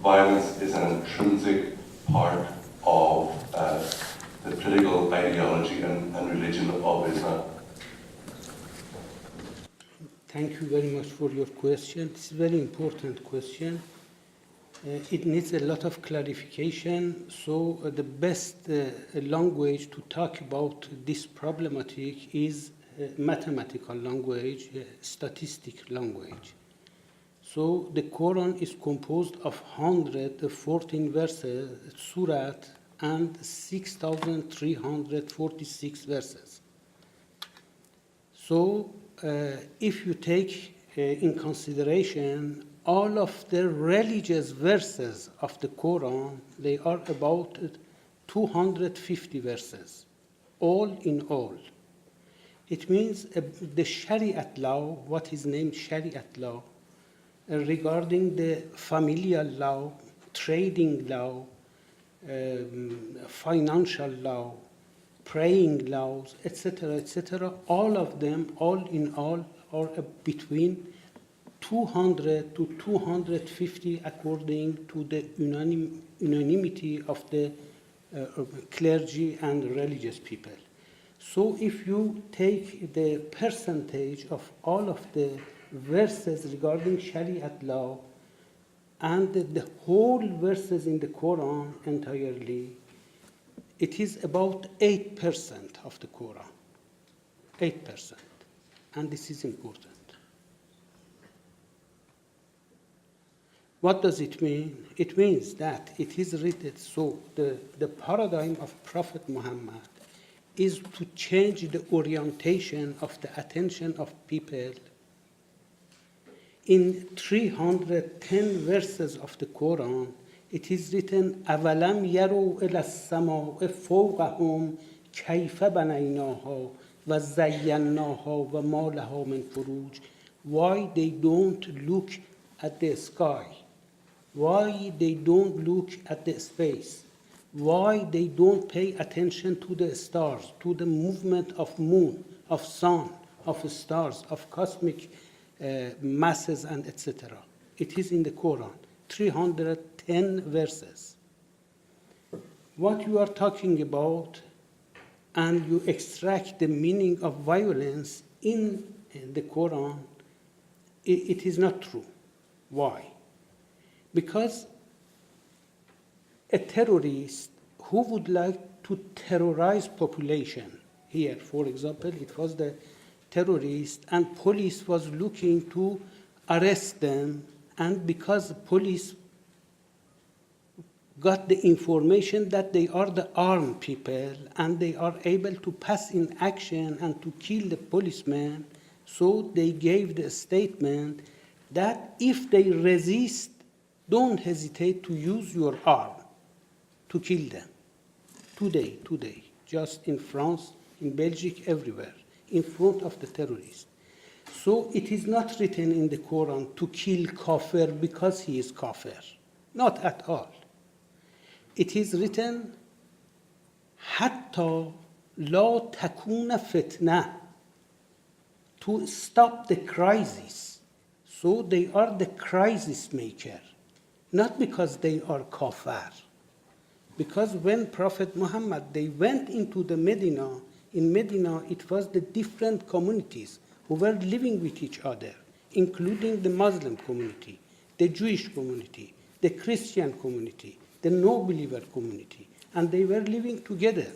violence is an intrinsic part of the political ideology and religion of Islam. Thank you very much for your question. It's a very important question. It needs a lot of clarification, so the best language to talk about this problematic is mathematical language, statistic language. So the Quran is composed of 114 verses, surat, and 6,346 verses. So if you take in consideration all of the religious verses of the Quran, they are about 250 verses, all in all. It means the Shariat law, what is named Shariat law, regarding the familial law, trading law, financial law, praying laws, etc., all of them, all in all, are between 200 to 250 according to the unanimity of the clergy and religious people. So if you take the percentage of all of the verses regarding Shariat law and the whole verses in the Quran entirely, it is about 8% of the Quran. 8%. And this is important. What does it mean? It means that it is written, so the paradigm of Prophet Muhammad is to change the orientation of the attention of people. In 310 verses of the Quran, it is written, أَوَلَمْ يَرُوا إِلَى السَّمَاءِ فَوْقَهُمْ كَيْفَ بَنَيْنَاهَا وَزَيَّنَّاهَا وَمَا لَهَا مِنْ فُرُوجٍ. Why they don't look at the sky? Why they don't look at the space? Why they don't pay attention to the stars, to the movement of moon, of sun, of stars, of cosmic masses, and etc. It is in the Quran, 310 verses. What you are talking about, and you extract the meaning of violence in the Quran, it is not true. Why? Because a terrorist who would like to terrorize population, here, for example, it was the terrorist, and police was looking to arrest them, and because the police got the information that they are the armed people and they are able to pass in action and to kill the policeman, so they gave the statement that if they resist, don't hesitate to use your arm to kill them. Today, just in France, in Belgium, everywhere, in front of the terrorists. So it is not written in the Quran to kill kafir because he is kafir. Not at all. It is written, حَتَّى لَا تَكُونَ فِتْنَةً, to stop the crisis. So they are the crisis maker, not because they are kafir. Because when Prophet Muhammad, they went into the Medina, in Medina it was the different communities who were living with each other, including the Muslim community, the Jewish community, the Christian community, the no-believer community, and they were living together.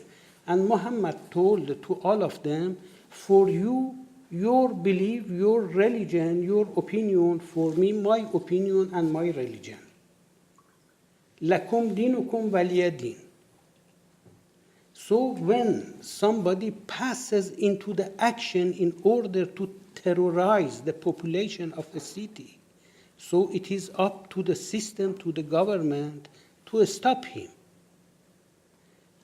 And Muhammad told to all of them, for you, your belief, your religion, your opinion, for me, my opinion and my religion. Lakum dinukum waliya din. So when somebody passes into the action in order to terrorize the population of a city, so it is up to the system, to the government, to stop him.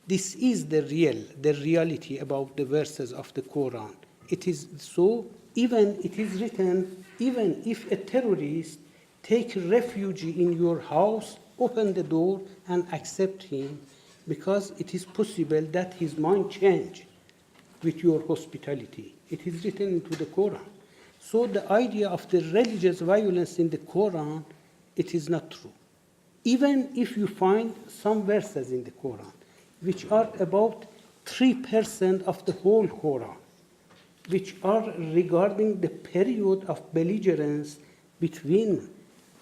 This is the reality about the verses of the Quran. It is so, even it is written, even if a terrorist take refuge in your house, open the door and accept him, because it is possible that his mind change with your hospitality. It is written into the Quran. So the idea of the religious violence in the Quran, it is not true. Even if you find some verses in the Quran, which are about 3% of the whole Quran, which are regarding the period of belligerence between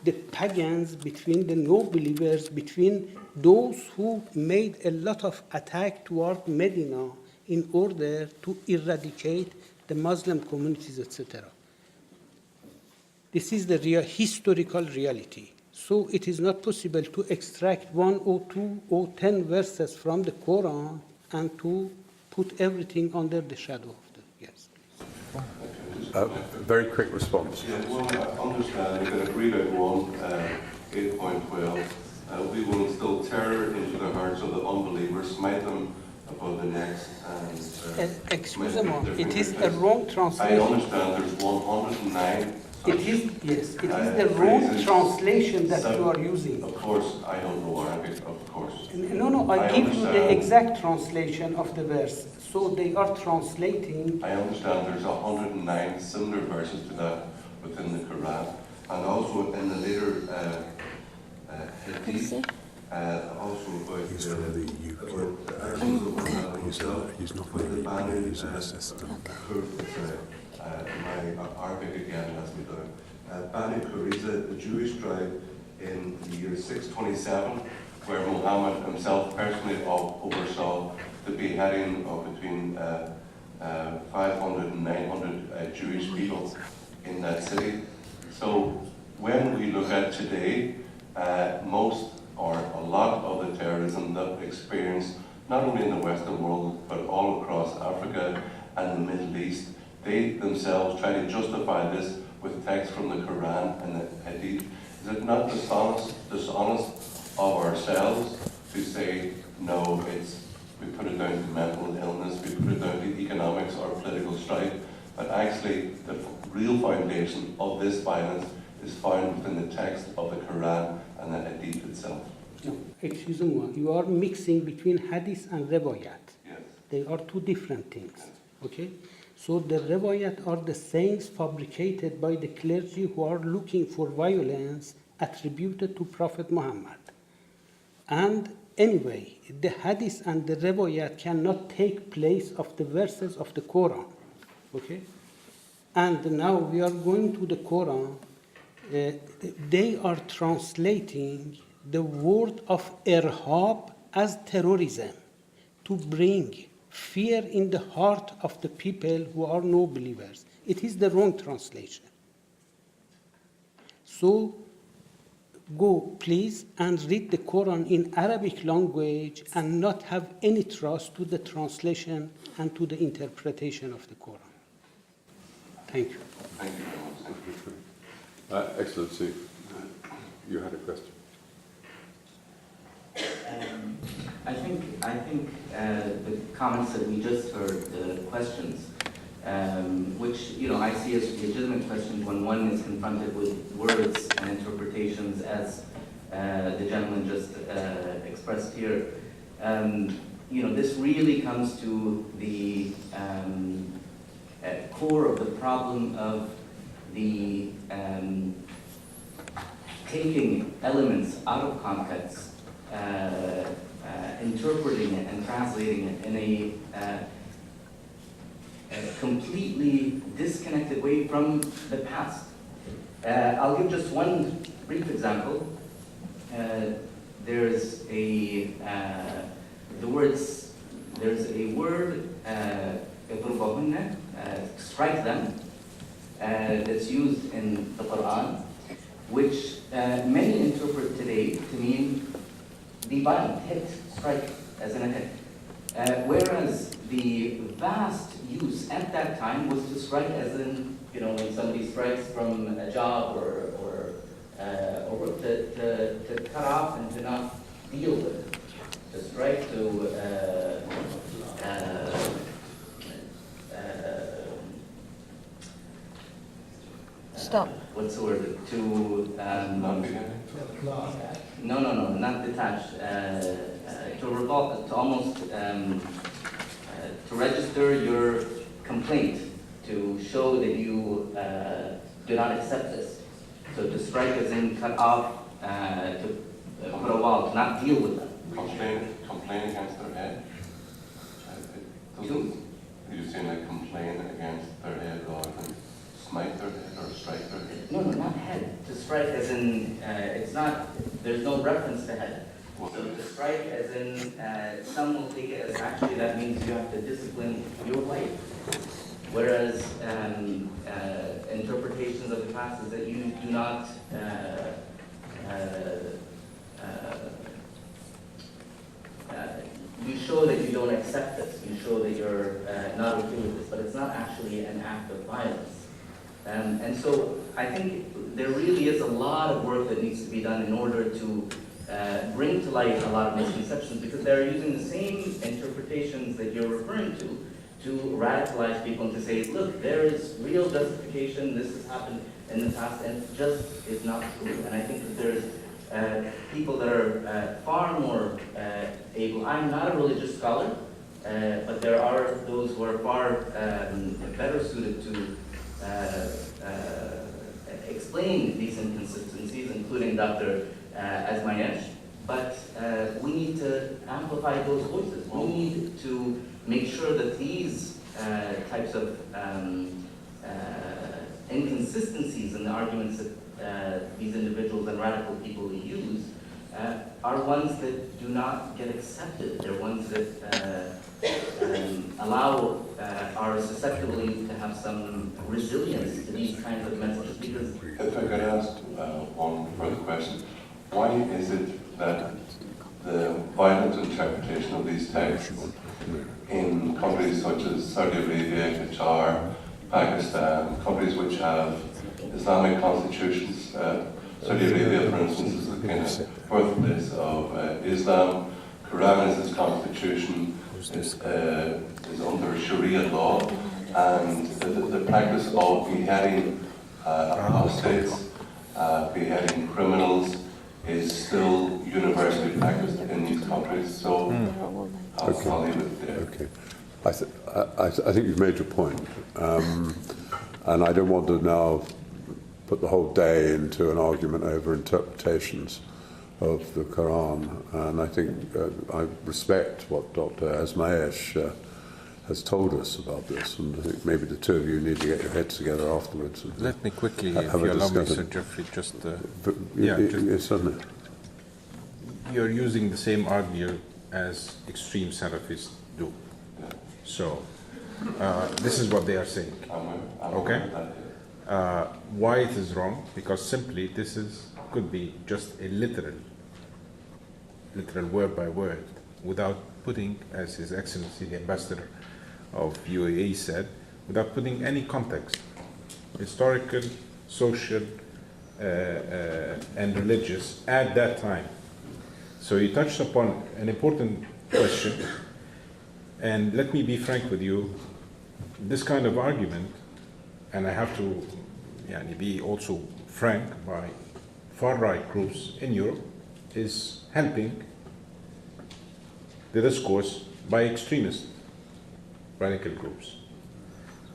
the pagans, between the no-believers, between those who made a lot of attack toward Medina in order to eradicate the Muslim communities, etc. This is the historical reality. So it is not possible to extract 1 or 2 or 10 verses from the Quran and to put everything under the shadow of the, yes. Very quick response. Yeah, well, I understand you can agree that 8.12, we will instill terror into the hearts of the unbelievers, smite them above the necks, and... excuse me, it is a wrong translation. I understand there's 109. It is, yes, it is the wrong translation that you are using. Of course, I don't know Arabic, of course. No, I give you the exact translation of the verse. So they are translating. I understand there's 109 similar verses to that within the Quran, and also in the later hadith, also about He's from the UK. He's not really he's an assistant. My Arabic again has me down. Bani Qurayza, the Jewish tribe in the year 627, where Muhammad himself personally oversaw the beheading of between 500 and 900 Jewish people in that city. So when we look at today, most or a lot of the terrorism that we experience, not only in the Western world, but all across Africa and the Middle East, they themselves try to justify this with texts from the Quran and the Hadith. Is it not dishonest of ourselves to say, no, we put it down to mental illness, we put it down to economics or political strife, but actually the real foundation of this violence is found within the text of the Quran and the Hadith itself? No, excuse me, you are mixing between Hadith and Riwayat. Yes. They are two different things, okay? So the riwayat are the sayings fabricated by the clergy who are looking for violence attributed to Prophet Muhammad. And anyway, the hadith and the riwayat cannot take place of the verses of the Quran. Okay? And now we are going to the Quran. They are translating the word of irhab as terrorism, to bring fear in the heart of the people who are no believers. It is the wrong translation. So go, please, and read the Quran in Arabic language and not have any trust to the translation and to the interpretation of the Quran. Thank you. Thank you very much. Thank you. Excellency, you had a question. I think the comments that we just heard, the questions, which I see as legitimate questions when one is confronted with words and interpretations, as the gentleman just expressed here. This really comes to the core of the problem of the taking elements out of context, interpreting it and translating it in a completely disconnected way from the past. I'll give just one brief example. There's a word, strike them, that's used in the Quran, which many interpret today to mean be violent, hit, strike, as in a hit. Whereas the vast use at that time was to strike as in, when somebody strikes from a job or to cut off and to not deal with it. To strike, to Stop. What's the word? To no, not detach. To revolt, to almost to register your complaint, to show that you do not accept this. So to strike as in cut off, to put a wall, to not deal with them. Complain against their head. You're saying like complain against their head rather than smite their head or strike their head? No, not head. To strike as in, it's not, there's no reference to head. So to strike as in, some will take it as actually that means you have to discipline your wife. Whereas interpretations of the past is that you do not you show that you don't accept this. You show that you're not okay with this, but it's not actually an act of violence. And so I think there really is a lot of work that needs to be done in order to bring to light a lot of misconceptions, because they're using the same interpretations that you're referring to radicalize people and to say, look, there is real justification, this has happened in the past, and it just is not true. And I think that there's people that are far more able. I'm not a religious scholar, but there are those who are far better suited to explain these inconsistencies, including Dr. Asmayesh. But we need to amplify those voices. We need to make sure that these types of inconsistencies in the arguments that these individuals and radical people use are ones that do not get accepted. They're ones that allow our susceptibility to have some resilience to these kinds of messages. Because if I could ask one further question, why is it that the violent interpretation of these texts in countries such as Saudi Arabia, Qatar, Pakistan, countries which have Islamic constitutions, Saudi Arabia, for instance, is the kind of birthplace of Islam, Quran is its constitution, is under Sharia law, and the practice of beheading apostates, beheading criminals, is still universally practiced in these countries. So I'll leave it there. Okay. I think you've made your point, and I don't want to now put the whole day into an argument over interpretations of the Quran. And I think I respect what Dr. Asmayesh has told us about this, and I think maybe the two of you need to get your heads together afterwards. Let me quickly, if you allow me, Sir Geoffrey, just... yes, certainly. You're using the same argument as extreme Salafists do. So this is what they are saying. Okay? Why it is wrong? Because simply this could be just a literal word by word, without putting, as His Excellency the Ambassador of UAE said, without putting any context, historical, social, and religious at that time. So you touched upon an important question, and let me be frank with you, this kind of argument, and I have to be also frank, by far-right groups in Europe, is helping the discourse by extremist radical groups,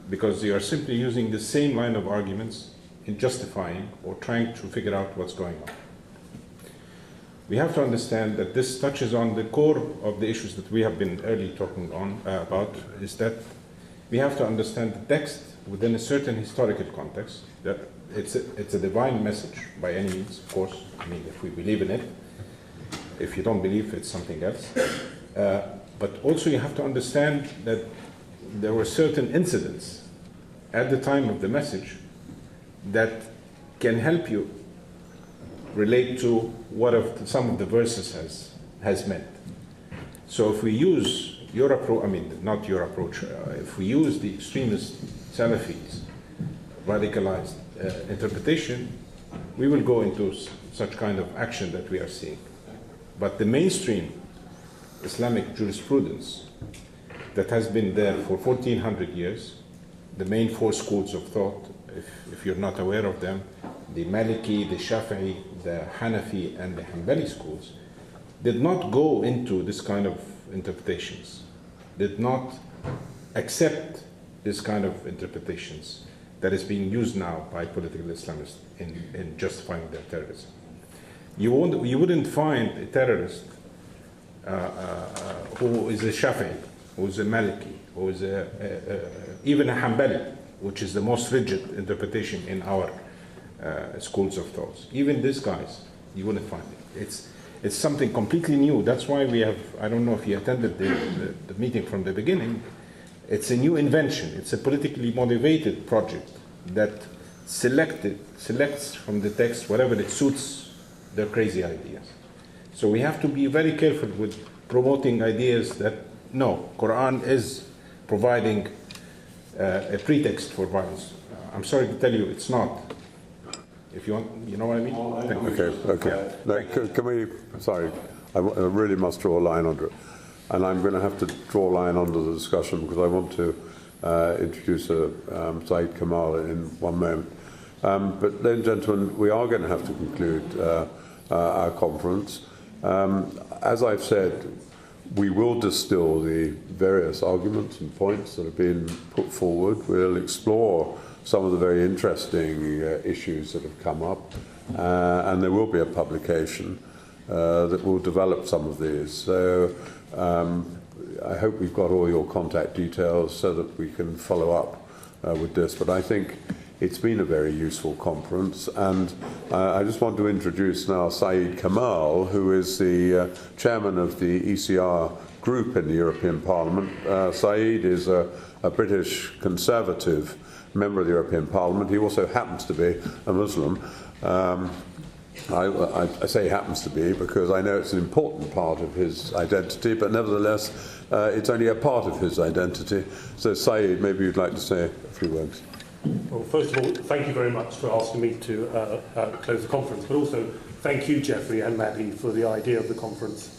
because they are simply using the same line of arguments in justifying or trying to figure out what's going on. We have to understand that this touches on the core of the issues that we have been early talking about, is that we have to understand the text within a certain historical context, that it's a divine message by any means, of course. I mean, if we believe in it. If you don't believe, it's something else. But also you have to understand that there were certain incidents at the time of the message that can help you relate to what some of the verses has meant. So if we use your approach, not your approach, if we use the extremist Salafis radicalized interpretation, we will go into such kind of action that we are seeing. But the mainstream Islamic jurisprudence that has been there for 1400 years, the main four schools of thought, if you're not aware of them, the Maliki, the Shafi'i, the Hanafi, and the Hanbali schools, did not go into this kind of interpretations, did not accept this kind of interpretations that is being used now by political Islamists in justifying their terrorism. You wouldn't find a terrorist who is a Shafi'i, who is a Maliki, who is even a Hanbali, which is the most rigid interpretation in our schools of thought. Even these guys, you wouldn't find it. It's something completely new. That's why we have, I don't know if you attended the meeting from the beginning, it's a new invention. It's a politically motivated project that selects from the text whatever it suits their crazy ideas. So we have to be very careful with promoting ideas that, no, Quran is providing a pretext for violence. I'm sorry to tell you, it's not. If you want, you know what I mean? Okay. No, can we, sorry, I really must draw a line under it. And I'm going to have to draw a line under the discussion because I want to introduce Saeed Kamal in one moment. But ladies and gentlemen, we are going to have to conclude our conference. As I've said, we will distill the various arguments and points that have been put forward. We'll explore some of the very interesting issues that have come up, and there will be a publication that will develop some of these. So I hope we've got all your contact details so that we can follow up with this. But I think it's been a very useful conference, and I just want to introduce now Saeed Kamal, who is the chairman of the ECR Group in the European Parliament. Saeed is a British Conservative member of the European Parliament. He also happens to be a Muslim. I say happens to be because I know it's an important part of his identity, but nevertheless, it's only a part of his identity. So, Saeed, maybe you'd like to say a few words. Well, first of all, thank you very much for asking me to close the conference, but also thank you, Geoffrey and Maddie, for the idea of the conference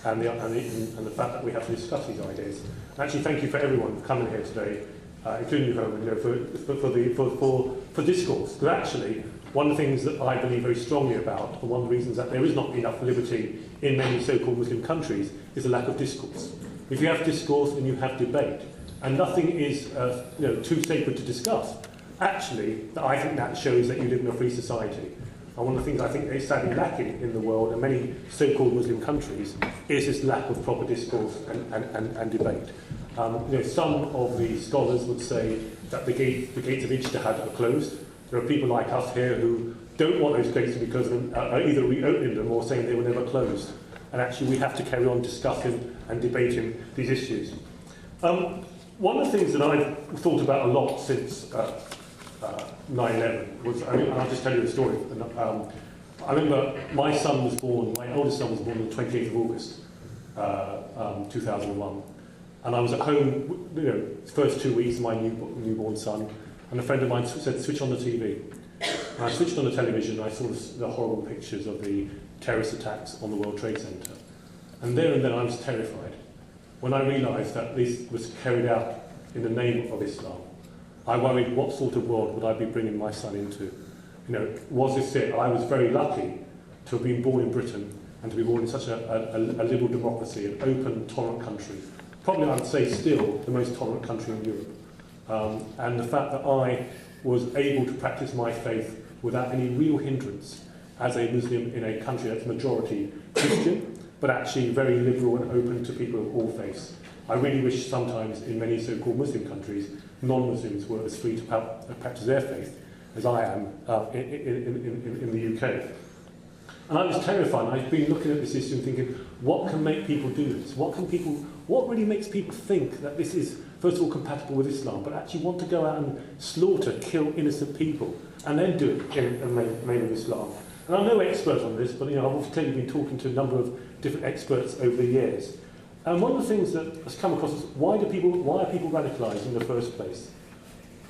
and the fact that we have to discuss these ideas. And actually, thank you for everyone for coming here today, including you, for discourse. Because actually, one of the things that I believe very strongly about, and one of the reasons that there is not enough liberty in many so-called Muslim countries, is a lack of discourse. If you have discourse and you have debate, and nothing is too sacred to discuss, actually, I think that shows that you live in a free society. And one of the things I think is sadly lacking in the world and many so-called Muslim countries is this lack of proper discourse and debate. Some of the scholars would say that the gates of ijtihad are closed. There are people like us here who don't want those gates to be closed and are either reopening them or saying they were never And actually we have to carry on discussing and debating these issues. one of the things that I've thought about a lot since 9/11 was, and I'll just tell you the story. I remember my eldest son was born on the 28th of August, 2001. And I was at home, the first 2 weeks of my newborn son, and a friend of mine said, switch on the TV. And I switched on the television and I saw the horrible pictures of the terrorist attacks on the World Trade Center. And there and then I was terrified when I realised that this was carried out in the name of Islam. I worried, what sort of world would I be bringing my son into? Was this it? I was very lucky to have been born in Britain and to be born in such a liberal democracy, an open, tolerant country. Probably, I would say, still the most tolerant country in Europe. And the fact that I was able to practice my faith without any real hindrance as a Muslim in a country that's majority Christian, but actually very liberal and open to people of all faiths. I really wish sometimes in many so-called Muslim countries, non-Muslims were as free to practice their faith as I am in the UK. And I was terrified. I've been looking at this issue and thinking, what can make people do this? What really makes people think that this is, first of all, compatible with Islam, but actually want to go out and slaughter, kill innocent people, and then do it in the name of Islam? And I'm no expert on this, but I've clearly been talking to a number of different experts over the years. And one of the things that has come across is, why are people radicalised in the first place?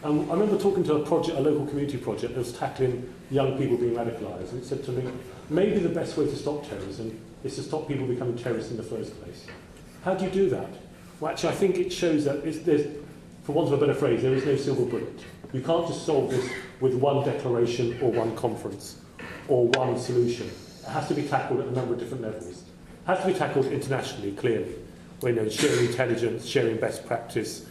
I remember talking to a local community project that was tackling young people being radicalised, and it said to me, maybe the best way to stop terrorism is to stop people becoming terrorists in the first place. How do you do that? Well, actually, I think it shows that there's, for want of a better phrase, there is no silver bullet. You can't just solve this with one declaration or one conference or one solution. It has to be tackled at a number of different levels. It has to be tackled internationally, clearly, when sharing intelligence, sharing best practice,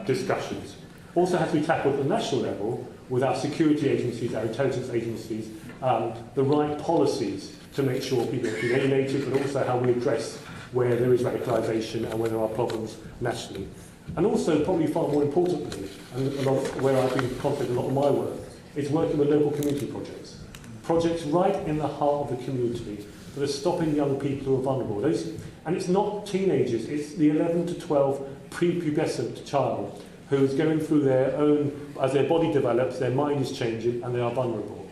discussions. Also has to be tackled at the national level with our security agencies, our intelligence agencies, the right policies to make sure people are alienated, but also how we address where there is radicalisation and where there are problems nationally. And also, probably far more importantly, and where I've been concentrating a lot of my work, is working with local community projects. Projects right in the heart of the community that are stopping young people who are vulnerable. And it's not teenagers, it's the 11 to 12 prepubescent child who's going through their own, as their body develops, their mind is changing and they are vulnerable.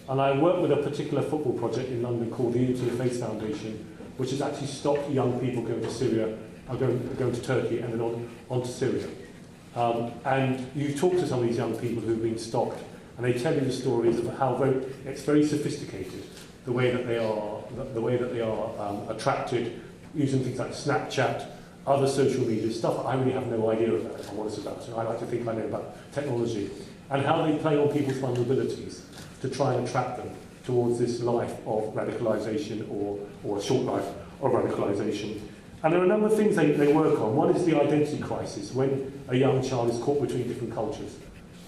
And I work with a particular football project in London called the Unity of Faith Foundation, which has actually stopped young people going to Syria, going to Turkey and then on to Syria. And you talk to some of these young people who've been stopped, and they tell you the stories of how it's very sophisticated, the way that they are attracted using things like Snapchat, other social media, stuff that I really have no idea about, if I'm honest about it. I like to think I know about technology, and how they play on people's vulnerabilities to try and attract them towards this life of radicalisation or a short life of radicalisation. And there are a number of things they work on. One is the identity crisis, when a young child is caught between different cultures.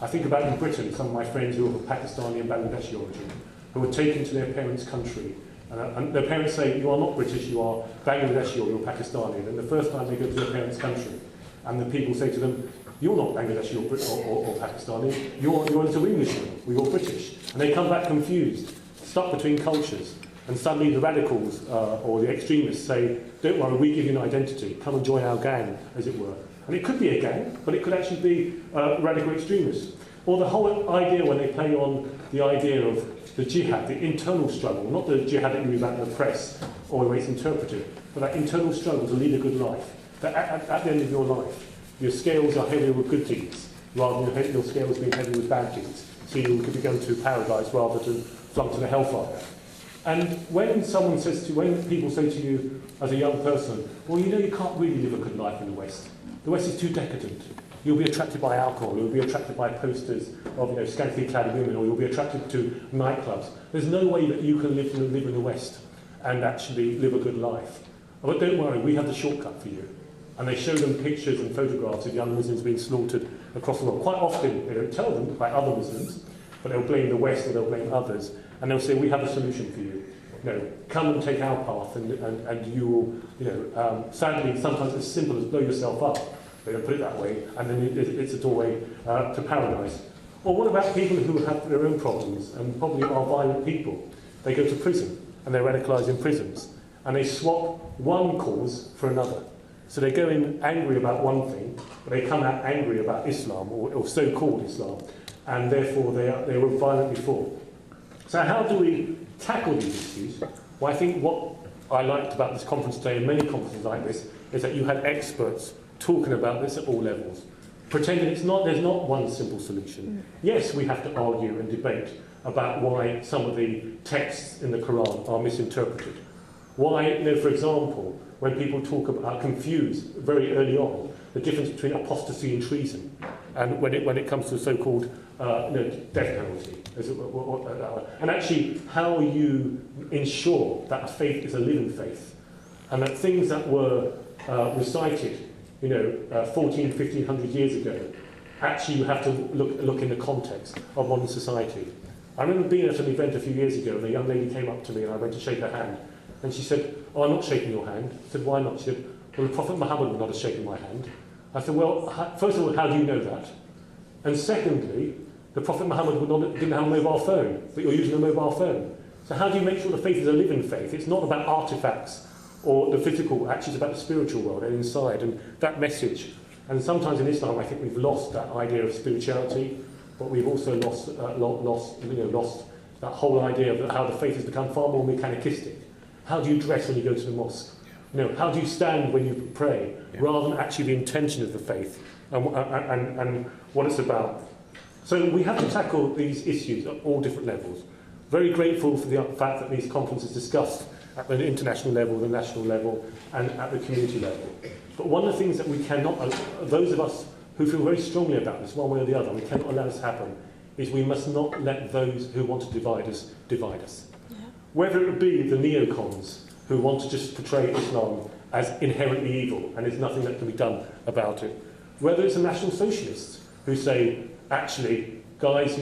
I think about in Britain, some of my friends who are of Pakistani and Bangladeshi origin, who are taken to their parents' country, and their parents say, you are not British, you are Bangladeshi or you're Pakistani. And then the first time they go to their parents' country, and the people say to them, you're not Bangladeshi or Pakistani, you're a little Englishman, you're British. And they come back confused, stuck between cultures. And suddenly the radicals or the extremists say, don't worry, we give you an identity, come and join our gang, as it were. And it could be a gang, but it could actually be radical extremists. Or the whole idea when they play on the idea of the jihad, the internal struggle, not the jihad that you read about in the press or the way it's interpreted, but that internal struggle to lead a good life. That at the end of your life, your scales are heavier with good deeds, rather than your scales being heavy with bad deeds. So you could be going to paradise rather than flunk to the hellfire. And when people say to you as a young person, well, you can't really live a good life in the West. The West is too decadent. You'll be attracted by alcohol, you'll be attracted by posters of scantily clad women, or you'll be attracted to nightclubs. There's no way that you can live in the West and actually live a good life. But don't worry, we have the shortcut for you. And they show them pictures and photographs of young Muslims being slaughtered across the world. Quite often, they don't tell them by other Muslims, but they'll blame the West or they'll blame others. And they'll say, we have a solution for you. Come and take our path, and you will, sadly, sometimes it's as simple as blow yourself up. They don't put it that way, and then it's a doorway to paradise. Or what about people who have their own problems and probably are violent people? They go to prison, and they're radicalised in prisons, and they swap one cause for another. So they go in angry about one thing, but they come out angry about Islam, or so-called Islam, and therefore they were violently for. So how do we tackle these issues? Well, I think what I liked about this conference today, and many conferences like this, is that you had experts talking about this at all levels, pretending there's not one simple solution. Yes, we have to argue and debate about why some of the texts in the Quran are misinterpreted. Why, for example, when people talk about confuse very early on the difference between apostasy and treason, and when it comes to so-called death penalty, and actually how you ensure that a faith is a living faith, and that things that were recited, 1,1500 years ago, actually you have to look in the context of modern society. I remember being at an event a few years ago, and a young lady came up to me, and I went to shake her hand, and she said, "Oh, I'm not shaking your hand." I said, "Why not?" She said, "Well, the Prophet Muhammad would not have shaken my hand." I said, "Well, first of all, how do you know that? And secondly, the Prophet Muhammad didn't have a mobile phone, but you're using a mobile phone. So how do you make sure the faith is a living faith? It's not about artifacts or the physical, actually it's about the spiritual world and inside, and that message. And sometimes in Islam, I think we've lost that idea of spirituality, but we've also lost that whole idea of how the faith has become far more mechanicistic. How do you dress when you go to the mosque? How do you stand when you pray, rather than actually the intention of the faith and what it's about. So we have to tackle these issues at all different levels. Very grateful for the fact that these conferences discussed at the international level, the national level, and at the community level. But one of the things that we cannot, those of us who feel very strongly about this, one way or the other, we cannot allow this to happen, is we must not let those who want to divide us. Yeah. Whether it be the neocons who want to just portray Islam as inherently evil and there's nothing that can be done about it, whether it's the National Socialists who say, actually, guys,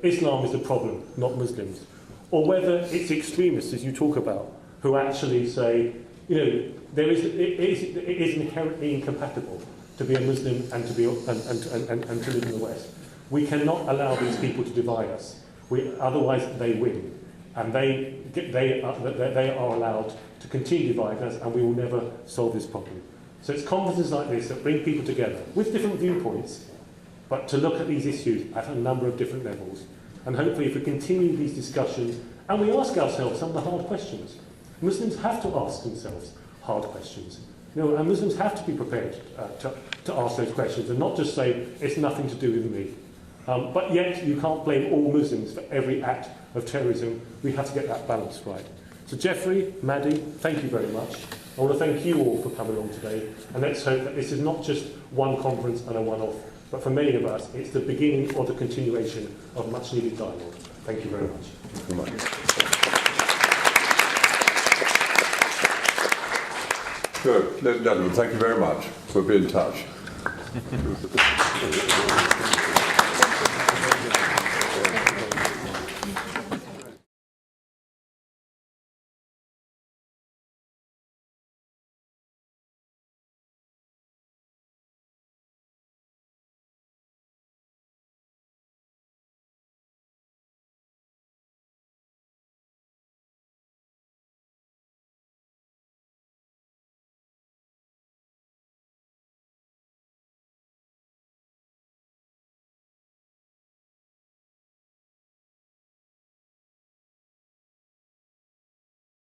Islam is the problem, not Muslims, or whether it's extremists, as you talk about, who actually say, it is inherently incompatible to be a Muslim and to be and to live in the West. We cannot allow these people to divide us. Otherwise, they win, and they are allowed to continue dividing us, and we will never solve this problem. So it's conferences like this that bring people together with different viewpoints, but to look at these issues at a number of different levels. And hopefully, if we continue these discussions and we ask ourselves some of the hard questions, Muslims have to ask themselves hard questions. And Muslims have to be prepared to ask those questions and not just say, it's nothing to do with me. But yet, you can't blame all Muslims for every act of terrorism. We have to get that balance right. So Geoffrey, Maddie, thank you very much. I want to thank you all for coming along today. And let's hope that this is not just one conference and a one-off, but for many of us, it's the beginning or the continuation of much-needed dialogue. Thank you very much. Thank you very much. Good. Ladies and gentlemen, thank you very much. We'll be in touch.